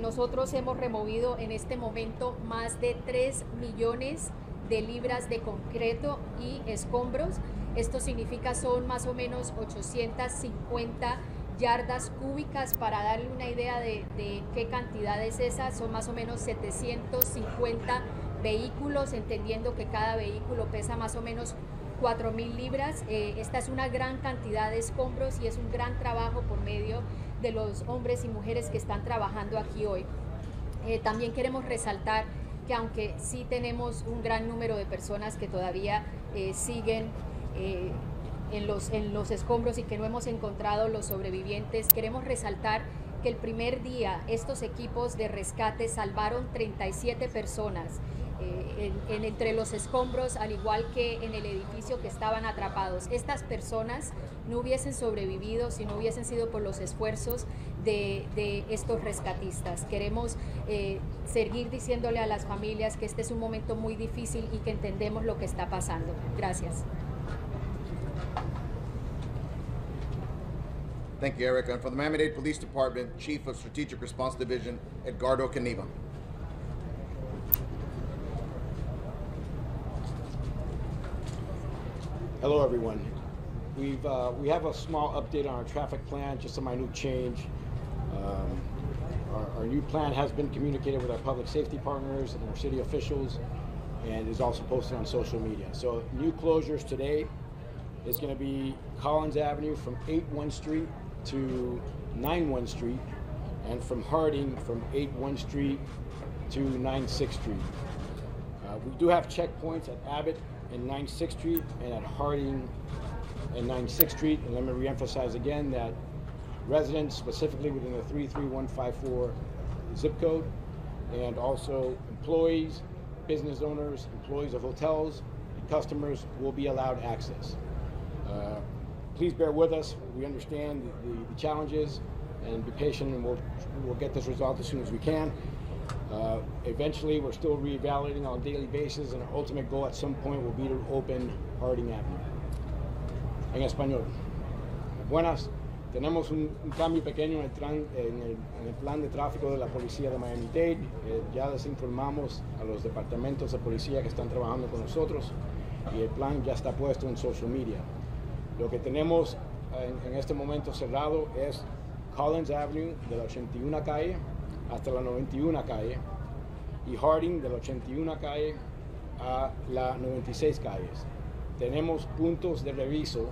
S15: Nosotros hemos removido en este momento más de 3 millones de libras de concreto y escombros. Esto significa son más o menos 850 yardas cúbicas. Para darle una idea de qué cantidad es esa, son más o menos 750 vehículos, entendiendo que cada vehículo pesa más o menos 4.000 libras. Esta es una gran cantidad de escombros y es un gran trabajo por medio de los hombres y mujeres que están trabajando aquí hoy. También queremos resaltar que aunque sí tenemos un gran número de personas que todavía siguen en los escombros y que no hemos encontrado los sobrevivientes, queremos resaltar que el primer día estos equipos de rescate salvaron 37 personas entre los escombros, al igual que en el edificio que estaban atrapados. Estas personas no hubiesen sobrevivido si no hubiesen sido por los esfuerzos de estos rescatistas. Queremos seguir diciéndole a las familias que este es un momento muy difícil y que entendemos lo que está pasando. Gracias.
S8: Thank you, Erica. And for the Miami-Dade Police Department, Chief of Strategic Response Division, Edgardo Caniva.
S16: Hello, everyone. We have a small update on our traffic plan, just a minute change. Our new plan has been communicated with our public safety partners and our city officials, and is also posted on social media. So new closures today is going to be Collins Avenue from 8-1 Street to 9-1 Street, and from Harding from 8-1 Street to 9-6 Street. We do have checkpoints at Abbott and 9-6 Street and at Harding and 9-6 Street. And let me reemphasize again that residents specifically within the 33154 zip code, and also employees, business owners, employees of hotels, and customers will be allowed access. Please bear with us. We understand the challenges, and be patient, and we'll get this resolved as soon as we can. Eventually, we're still reevaluating on a daily basis, and our ultimate goal at some point will be to open Harding Avenue. En español. Buenas. Tenemos un cambio pequeño en el plan de tráfico de la policía de Miami-Dade. Ya les informamos a los departamentos de policía que están trabajando con nosotros, y el plan ya está puesto en social media. Lo que tenemos en este momento cerrado es Collins Avenue de la 81 calle hasta la 91 calle, y Harding de la 81 calle a la 96 calles. Tenemos puntos de reviso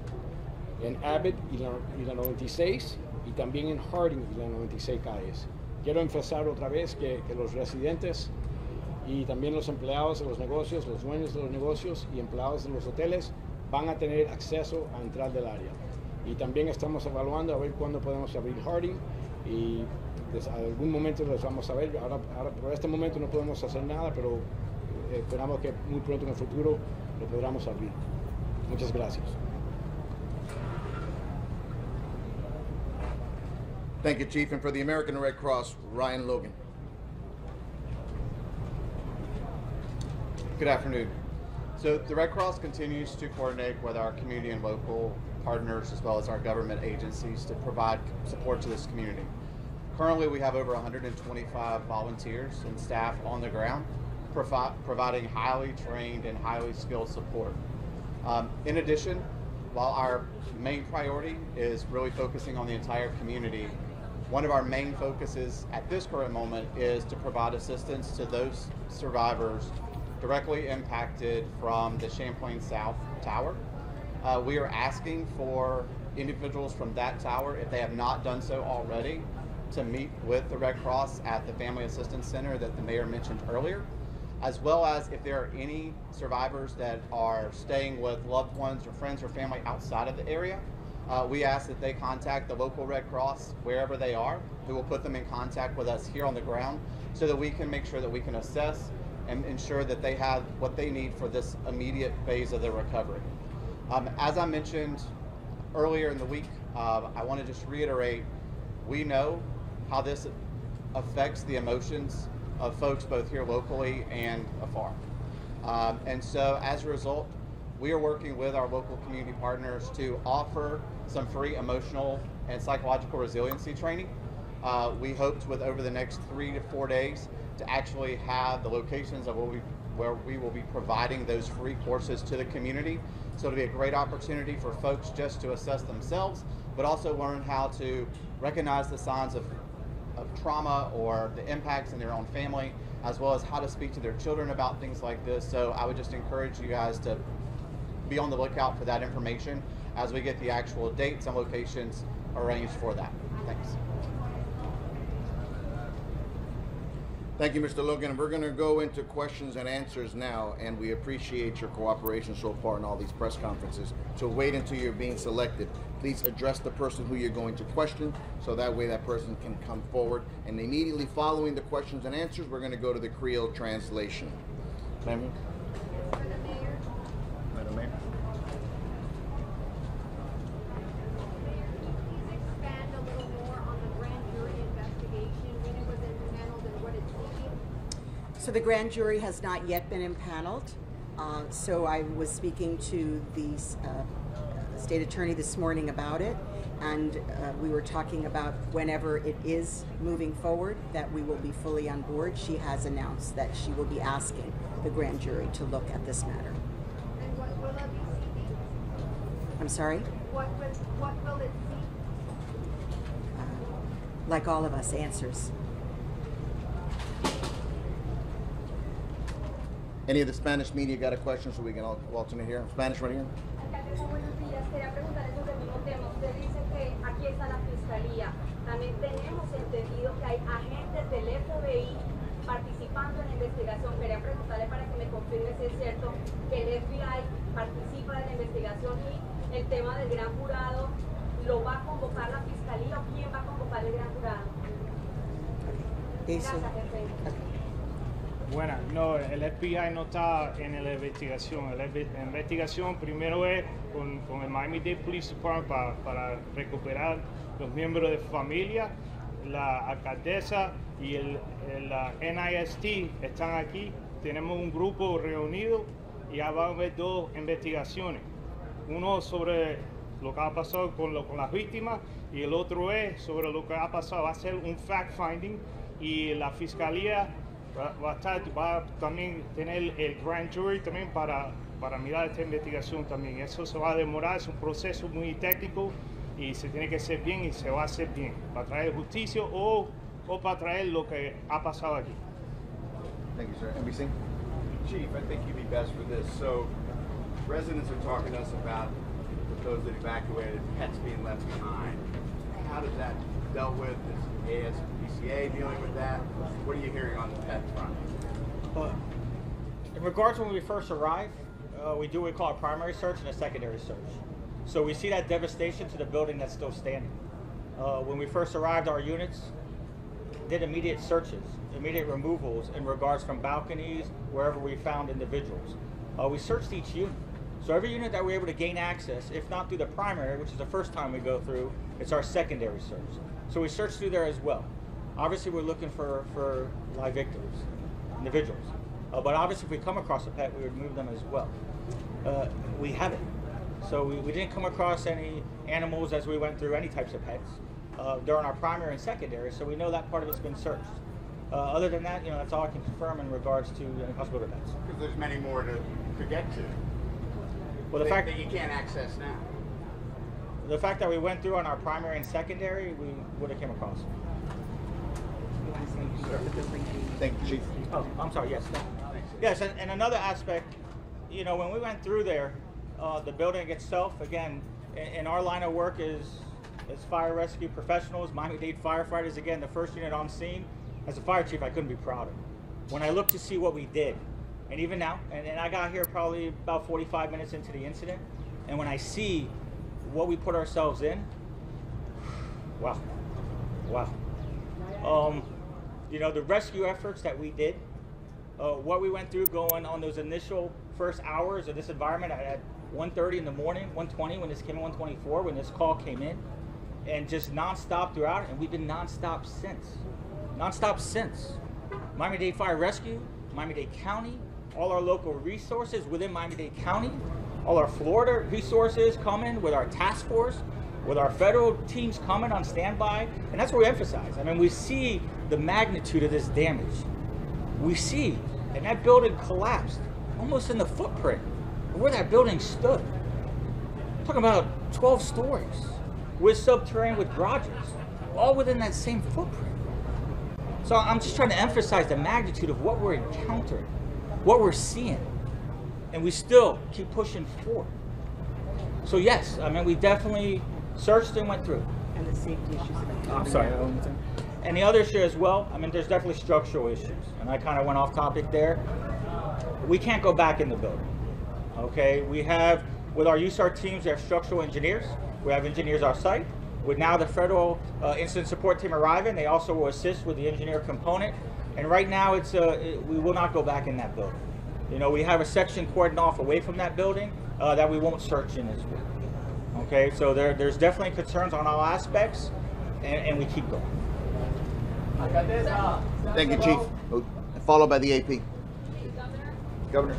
S16: en Abbott y la 96, y también en Harding y la 96 calles. Quiero empezar otra vez que los residentes y también los empleados de los negocios, los dueños de los negocios y empleados de los hoteles van a tener acceso a entrar del área. Y también estamos evaluando a ver cuándo podemos abrir Harding, y a algún momento les vamos a ver. Ahora por este momento no podemos hacer nada, pero esperamos que muy pronto en el futuro lo podamos abrir. Muchas gracias.
S8: Thank you, Chief. And for the American Red Cross, Ryan Logan.
S17: Good afternoon. So the Red Cross continues to coordinate with our community and local partners, as well as our government agencies, to provide support to this community. Currently, we have over 125 volunteers and staff on the ground, providing highly trained and highly skilled support. In addition, while our main priority is really focusing on the entire community, one of our main focuses at this current moment is to provide assistance to those survivors directly impacted from the Champlain South Tower. We are asking for individuals from that tower, if they have not done so already, to meet with the Red Cross at the Family Assistance Center that the mayor mentioned earlier, as well as if there are any survivors that are staying with loved ones or friends or family outside of the area. We ask that they contact the local Red Cross wherever they are, who will put them in contact with us here on the ground, so that we can make sure that we can assess and ensure that they have what they need for this immediate phase of their recovery. As I mentioned earlier in the week, I want to just reiterate, we know how this affects the emotions of folks both here locally and afar. And so as a result, we are working with our local community partners to offer some free emotional and psychological resiliency training. We hoped with over the next 3 to 4 days to actually have the locations of where we will be providing those free courses to the community. So it'll be a great opportunity for folks just to assess themselves, but also learn how to recognize the signs of trauma or the impacts in their own family, as well as how to speak to their children about things like this. So I would just encourage you guys to be on the lookout for that information as we get the actual dates and locations arranged for that. Thanks.
S8: Thank you, Mr. Logan. We're going to go into questions and answers now, and we appreciate your cooperation so far in all these press conferences. So wait until you're being selected. Please address the person who you're going to question, so that way that person can come forward. And immediately following the questions and answers, we're going to go to the Creole translation. Madam Mayor. Madam Mayor.
S18: Expand a little more on the grand jury
S6: So the grand jury has not yet been impaneled. So I was speaking to the state attorney this morning about it, and we were talking about whenever it is moving forward that we will be fully on board. She has announced that she will be asking the grand jury to look at this matter.
S18: And what will it be?
S6: I'm sorry?
S18: What will it be?
S6: Like all of us, answers.
S8: Any of the Spanish media got a question, so we can all alternate here? Spanish right here.
S19: Alcaldesa, buenos días. Quería preguntarle sobre el mismo tema. Usted dice que aquí está la fiscalía. También tenemos entendido que hay agentes del FBI participando en la investigación. Quería preguntarle para que me confirme si es cierto que el FBI participa en la investigación y el tema del gran jurado lo va a convocar la fiscalía o quién va a convocar el gran jurado. Gracias, jefe.
S5: Bueno, no, el FBI no está en la investigación. La investigación primero es con el Miami-Dade Police Department para recuperar los miembros de familia. La alcaldesa y la NIST están aquí. Tenemos un grupo reunido y ya va a haber dos investigaciones. Uno sobre lo que ha pasado con las víctimas y el otro es sobre lo que ha pasado. Va a ser un fact-finding y la fiscalía va a también tener el grand jury también para mirar esta investigación también. Eso se va a demorar, es un proceso muy técnico y se tiene que hacer bien y se va a hacer bien para traer justicia o para traer lo que ha pasado aquí.
S8: Thank you, sir. NBC?
S20: Chief, I think you'd be best for this. So, residents are talking to us about those that evacuated, pets being left behind. How does that dealt with? Is ASPCA dealing with that? What are you hearing on the pet front?
S21: In regards to when we first arrive, we do what we call a primary search and a secondary search. So we see that devastation to the building that's still standing. When we first arrived, our units did immediate searches, immediate removals in regards from balconies, wherever we found individuals. We searched each unit. So every unit that we're able to gain access, if not through the primary, which is the first time we go through, it's our secondary search. So we search through there as well. Obviously, we're looking for live victims, individuals. But obviously, if we come across a pet, we would remove them as well. We haven't. So we didn't come across any animals as we went through any types of pets during our primary and secondary, so we know that part of it's been searched. Other than that, that's all I can confirm in regards to any possible events.
S20: Because there's many more to get to.
S21: Well, the fact
S20: that you can't access now.
S21: The fact that we went through on our primary and secondary, we would have came across.
S8: Thank you, Chief.
S21: Oh, I'm sorry, yes. Yes, and another aspect, when we went through there, the building itself, again, in our line of work is fire rescue professionals, Miami-Dade firefighters, again, the first unit on scene. As a fire chief, I couldn't be prouder. When I look to see what we did, and even now, and I got here probably about 45 minutes into the incident, and when I see what we put ourselves in, wow. The rescue efforts that we did, what we went through going on those initial first hours of this environment at 1:30 in the morning, 1:20 when this came in, 1:24 when this call came in, and just nonstop throughout, and we've been nonstop since. Miami-Dade Fire Rescue, Miami-Dade County, all our local resources within Miami-Dade County, all our Florida resources coming with our task force, with our federal teams coming on standby, and that's what we emphasize. I mean, we see the magnitude of this damage. We see, and that building collapsed almost in the footprint of where that building stood. I'm talking about 12 stories with subterranean, with garages, all within that same footprint. So I'm just trying to emphasize the magnitude of what we're encountering, what we're seeing, and we still keep pushing forward. So yes, I mean, we definitely searched and went through.
S6: And the safety issues about
S21: I'm sorry. And the other issue as well, I mean, there's definitely structural issues, and I kind of went off topic there. We can't go back in the building, okay? We have, with our USAR teams, we have structural engineers. We have engineers on site. With now the federal incident support team arriving, they also will assist with the engineer component. And right now, we will not go back in that building. We have a section cordoned off away from that building that we won't search in as well. Okay, so there's definitely concerns on all aspects, and we keep going.
S8: Thank you, Chief. followed by the AP. Governor.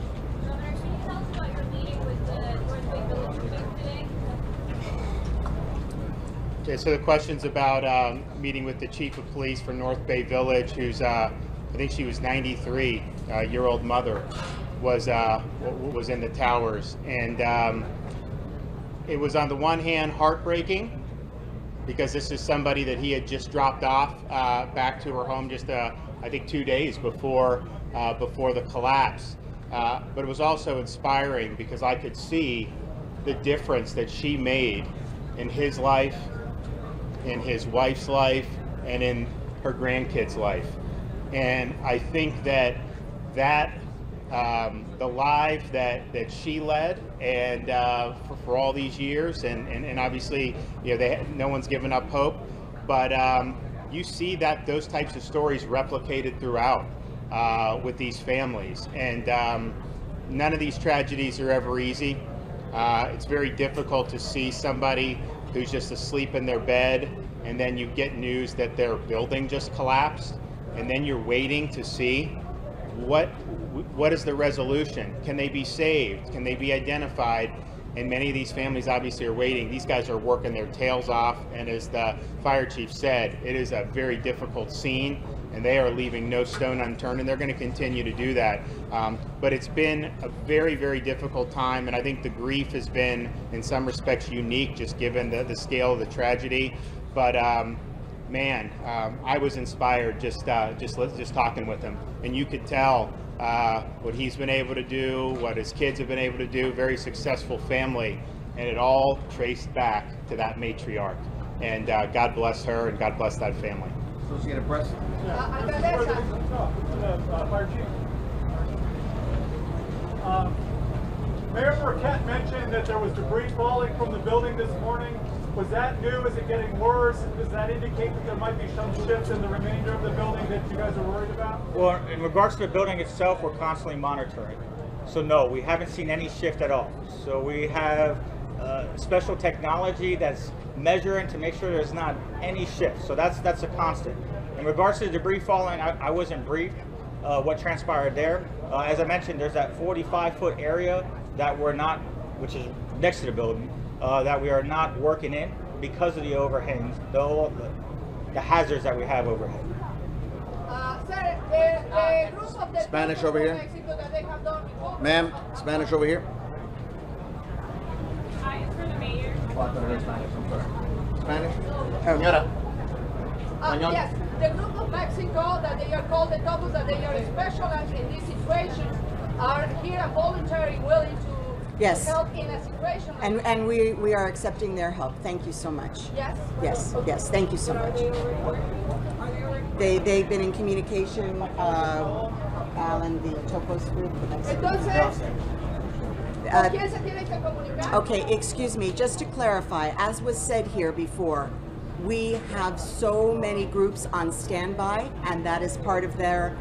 S19: Governor, can you tell us about your meeting with the North Bay Village Police today?
S9: Okay, so the question's about meeting with the chief of police for North Bay Village, who's I think she was 93-year-old mother was in the towers, and it was on the one hand heartbreaking because this is somebody that he had just dropped off back to her home just I think 2 days before the collapse. But it was also inspiring because I could see the difference that she made in his life, in his wife's life, and in her grandkids' life. And I think that the life that she led and for all these years, and obviously, you know, no one's given up hope, but you see that those types of stories replicated throughout with these families, and none of these tragedies are ever easy. It's very difficult to see somebody who's just asleep in their bed, and then you get news that their building just collapsed, and then you're waiting to see what is the resolution? Can they be saved? Can they be identified? And many of these families obviously are waiting. These guys are working their tails off, and as the fire chief said, it is a very difficult scene, and they are leaving no stone unturned, and they're going to continue to do that. But it's been a very, very difficult time, and I think the grief has been, in some respects, unique, just given the scale of the tragedy. But man, I was inspired just talking with him, and you could tell what he's been able to do, what his kids have been able to do. Very successful family, and it all traced back to that matriarch. And God bless her, and God bless that family.
S8: Associated Press.
S11: Fire Chief. Mayor Burkett mentioned that there was debris falling from the building this morning. Was that new? Is it getting worse? Does that indicate that there might be some shifts in the remainder of the building that you guys are worried about?
S21: Well, in regards to the building itself, we're constantly monitoring. So no, we haven't seen any shift at all. So we have special technology that's measuring to make sure there's not any shift. So that's a constant. In regards to the debris falling, I wasn't briefed what transpired there. As I mentioned, there's that 45-foot area that we're not, which is next to the building, that we are not working in because of the overhangs, the hazards that we have overhead.
S19: Sir, the group of the
S8: Spanish over here.
S19: Mexico that they have done before.
S8: Ma'am, Spanish over here.
S19: Hi, it's for the mayor.
S8: Spanish. Señora.
S19: Yes, the group of Mexico that they are called the Condo, that they are specialized in this situation, are here and voluntarily willing to
S6: Yes.
S19: help in a situation like
S6: And we are accepting their help. Thank you so much.
S19: Yes?
S6: Yes, yes, thank you so much. They've been in communication, Alan, the Topos group.
S19: Entonces, ¿con quién se tiene que comunicar?
S6: Okay, excuse me, just to clarify, as was said here before, we have so many groups on standby, and that is part of their,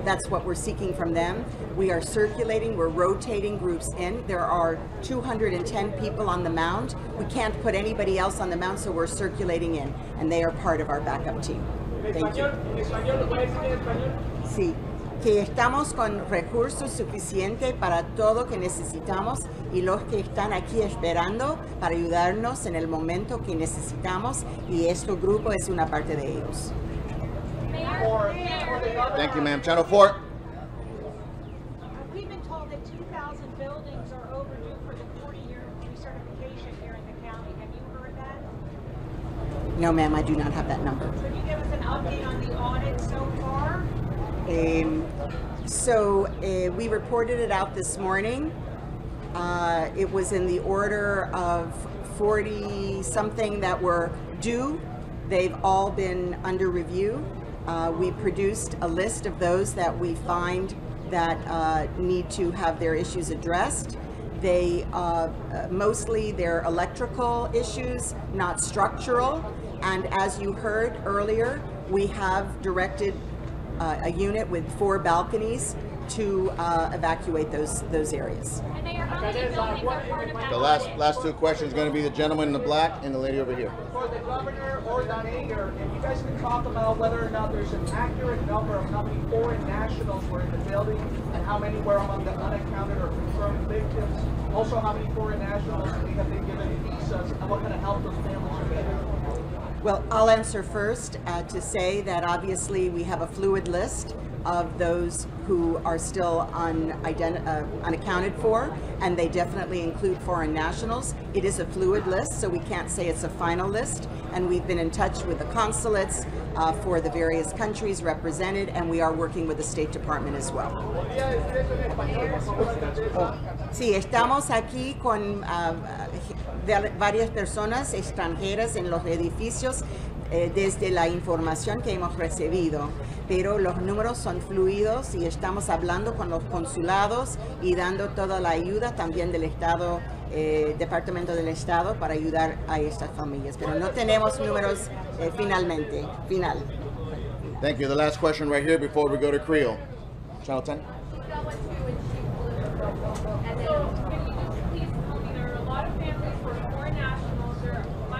S6: that's what we're seeking from them. We are circulating, we're rotating groups in. There are 210 people on the mound. We can't put anybody else on the mound, so we're circulating in, and they are part of our backup team. Thank you. Sí, que estamos con recursos suficientes para todo que necesitamos y los que están aquí esperando para ayudarnos en el momento que necesitamos, y este grupo es una parte de ellos.
S8: Thank you, ma'am. Channel 4.
S4: We've been told that 2,000 buildings are overdue for the 40-year recertification here in the county. Have you heard that?
S6: No, ma'am, I do not have that number.
S4: Could you give us an update on the audit so far?
S6: We reported it out this morning. It was in the order of 40-something that were due. They've all been under review. We produced a list of those that we find that need to have their issues addressed. They mostly they're electrical issues, not structural. And as you heard earlier, we have directed a unit with 4 balconies to evacuate those areas.
S4: And they are how many buildings are part of that?
S8: The last two questions are going to be the gentleman in the black and the lady over here.
S1: For the governor or the mayor, if you guys can talk about whether or not there's an accurate number of how many foreign nationals were in the building and how many were among the unaccounted or confirmed victims. Also, how many foreign nationals have been given visas and what kind of help those families are getting.
S6: Well, I'll answer first to say that obviously we have a fluid list of those who are still unaccounted for, and they definitely include foreign nationals. It is a fluid list, so we can't say it's a final list, and we've been in touch with the consulates for the various countries represented, and we are working with the State Department as well. Sí, estamos aquí con varias personas extranjeras en los edificios desde la información que hemos recibido, pero los números son fluidos y estamos hablando con los consulados y dando toda la ayuda también del Estado, Departamento del Estado, para ayudar a estas familias, pero no tenemos números final.
S8: Thank you. The last question right here before we go to Creole. Channel 10.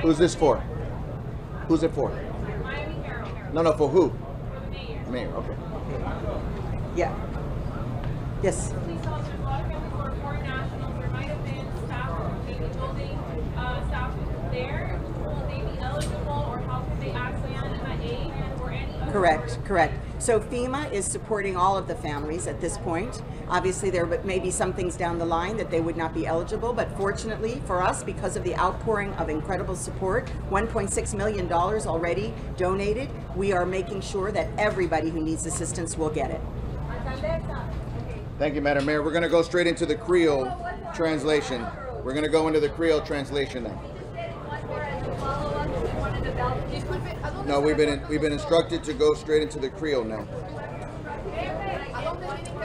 S8: Who's this for? Who's it for? No, for who? The mayor, okay.
S6: Yeah. Yes.
S4: Please tell us, there's a lot of families who are foreign nationals. There might have been staff from maybe building staff there. Will they be eligible, or how can they access FEMA aid or any other?
S6: Correct. So FEMA is supporting all of the families at this point. Obviously, there may be some things down the line that they would not be eligible, but fortunately for us, because of the outpouring of incredible support, $1.6 million already donated, we are making sure that everybody who needs assistance will get it.
S8: Thank you, Madam Mayor. We're going to go straight into the Creole translation. We're going to go into the Creole translation now. No, we've been instructed to go straight into the Creole now.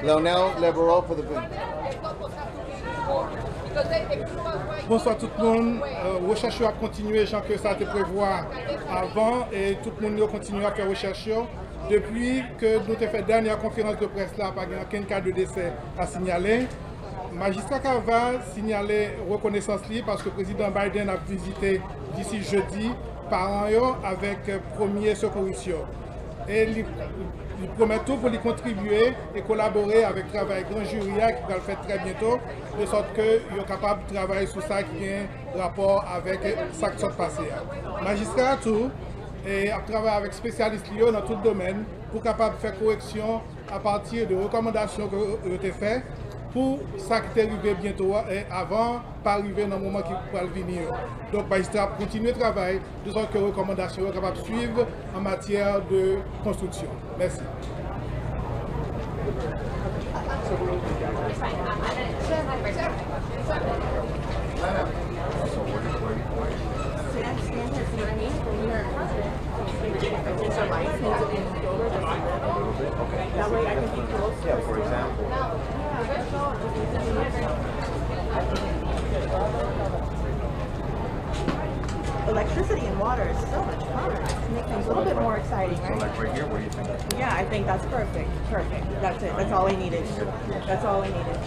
S8: Lionel Leverol for the
S22: Bonsoir tout le monde. Recherche a continué, Jean, que ça te prévoit avant, et tout le monde continue à faire recherche. Depuis que nous avons fait la dernière conférence de presse là, pas aucun cas de décès à signaler. Magistrat va signaler reconnaissance libre parce que le président Biden a visité d'ici jeudi par an avec premier secourisme. Et il promet tout pour y contribuer et collaborer avec le travail grand jury qui va le faire très bientôt, de sorte qu'il est capable de travailler sur ça qui a un rapport avec ça qui s'est passé. Magistrat tout et à travailler avec spécialistes liés dans tout le domaine pour capable de faire correction à partir de recommandations que vous avez faites pour ça qui est arrivé bientôt et avant pas arriver dans le moment qui va venir. Donc magistrat continue le travail de sorte que les recommandations sont capables de suivre en matière de construction. Merci.
S5: That way I can be close. Yeah, for example.
S23: Electricity and water is so much fun. To make things a little bit more exciting, right?
S5: So like right here, what do you think?
S23: Yeah, I think that's perfect. That's it. That's all I needed. That's all I needed.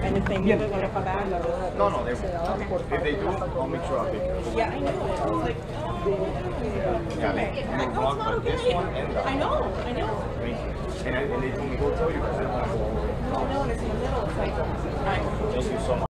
S23: And if they give it, what if I'm bad?
S5: No, they won't. If they do, I'll make sure I'll pick it.
S23: Yeah, I know. I was like,
S5: Yeah, they block like this one and that.
S23: I know.
S5: Thank you. And they told me, go tell you guys.
S23: No, it's in the middle. It's like,
S5: Thank you so much.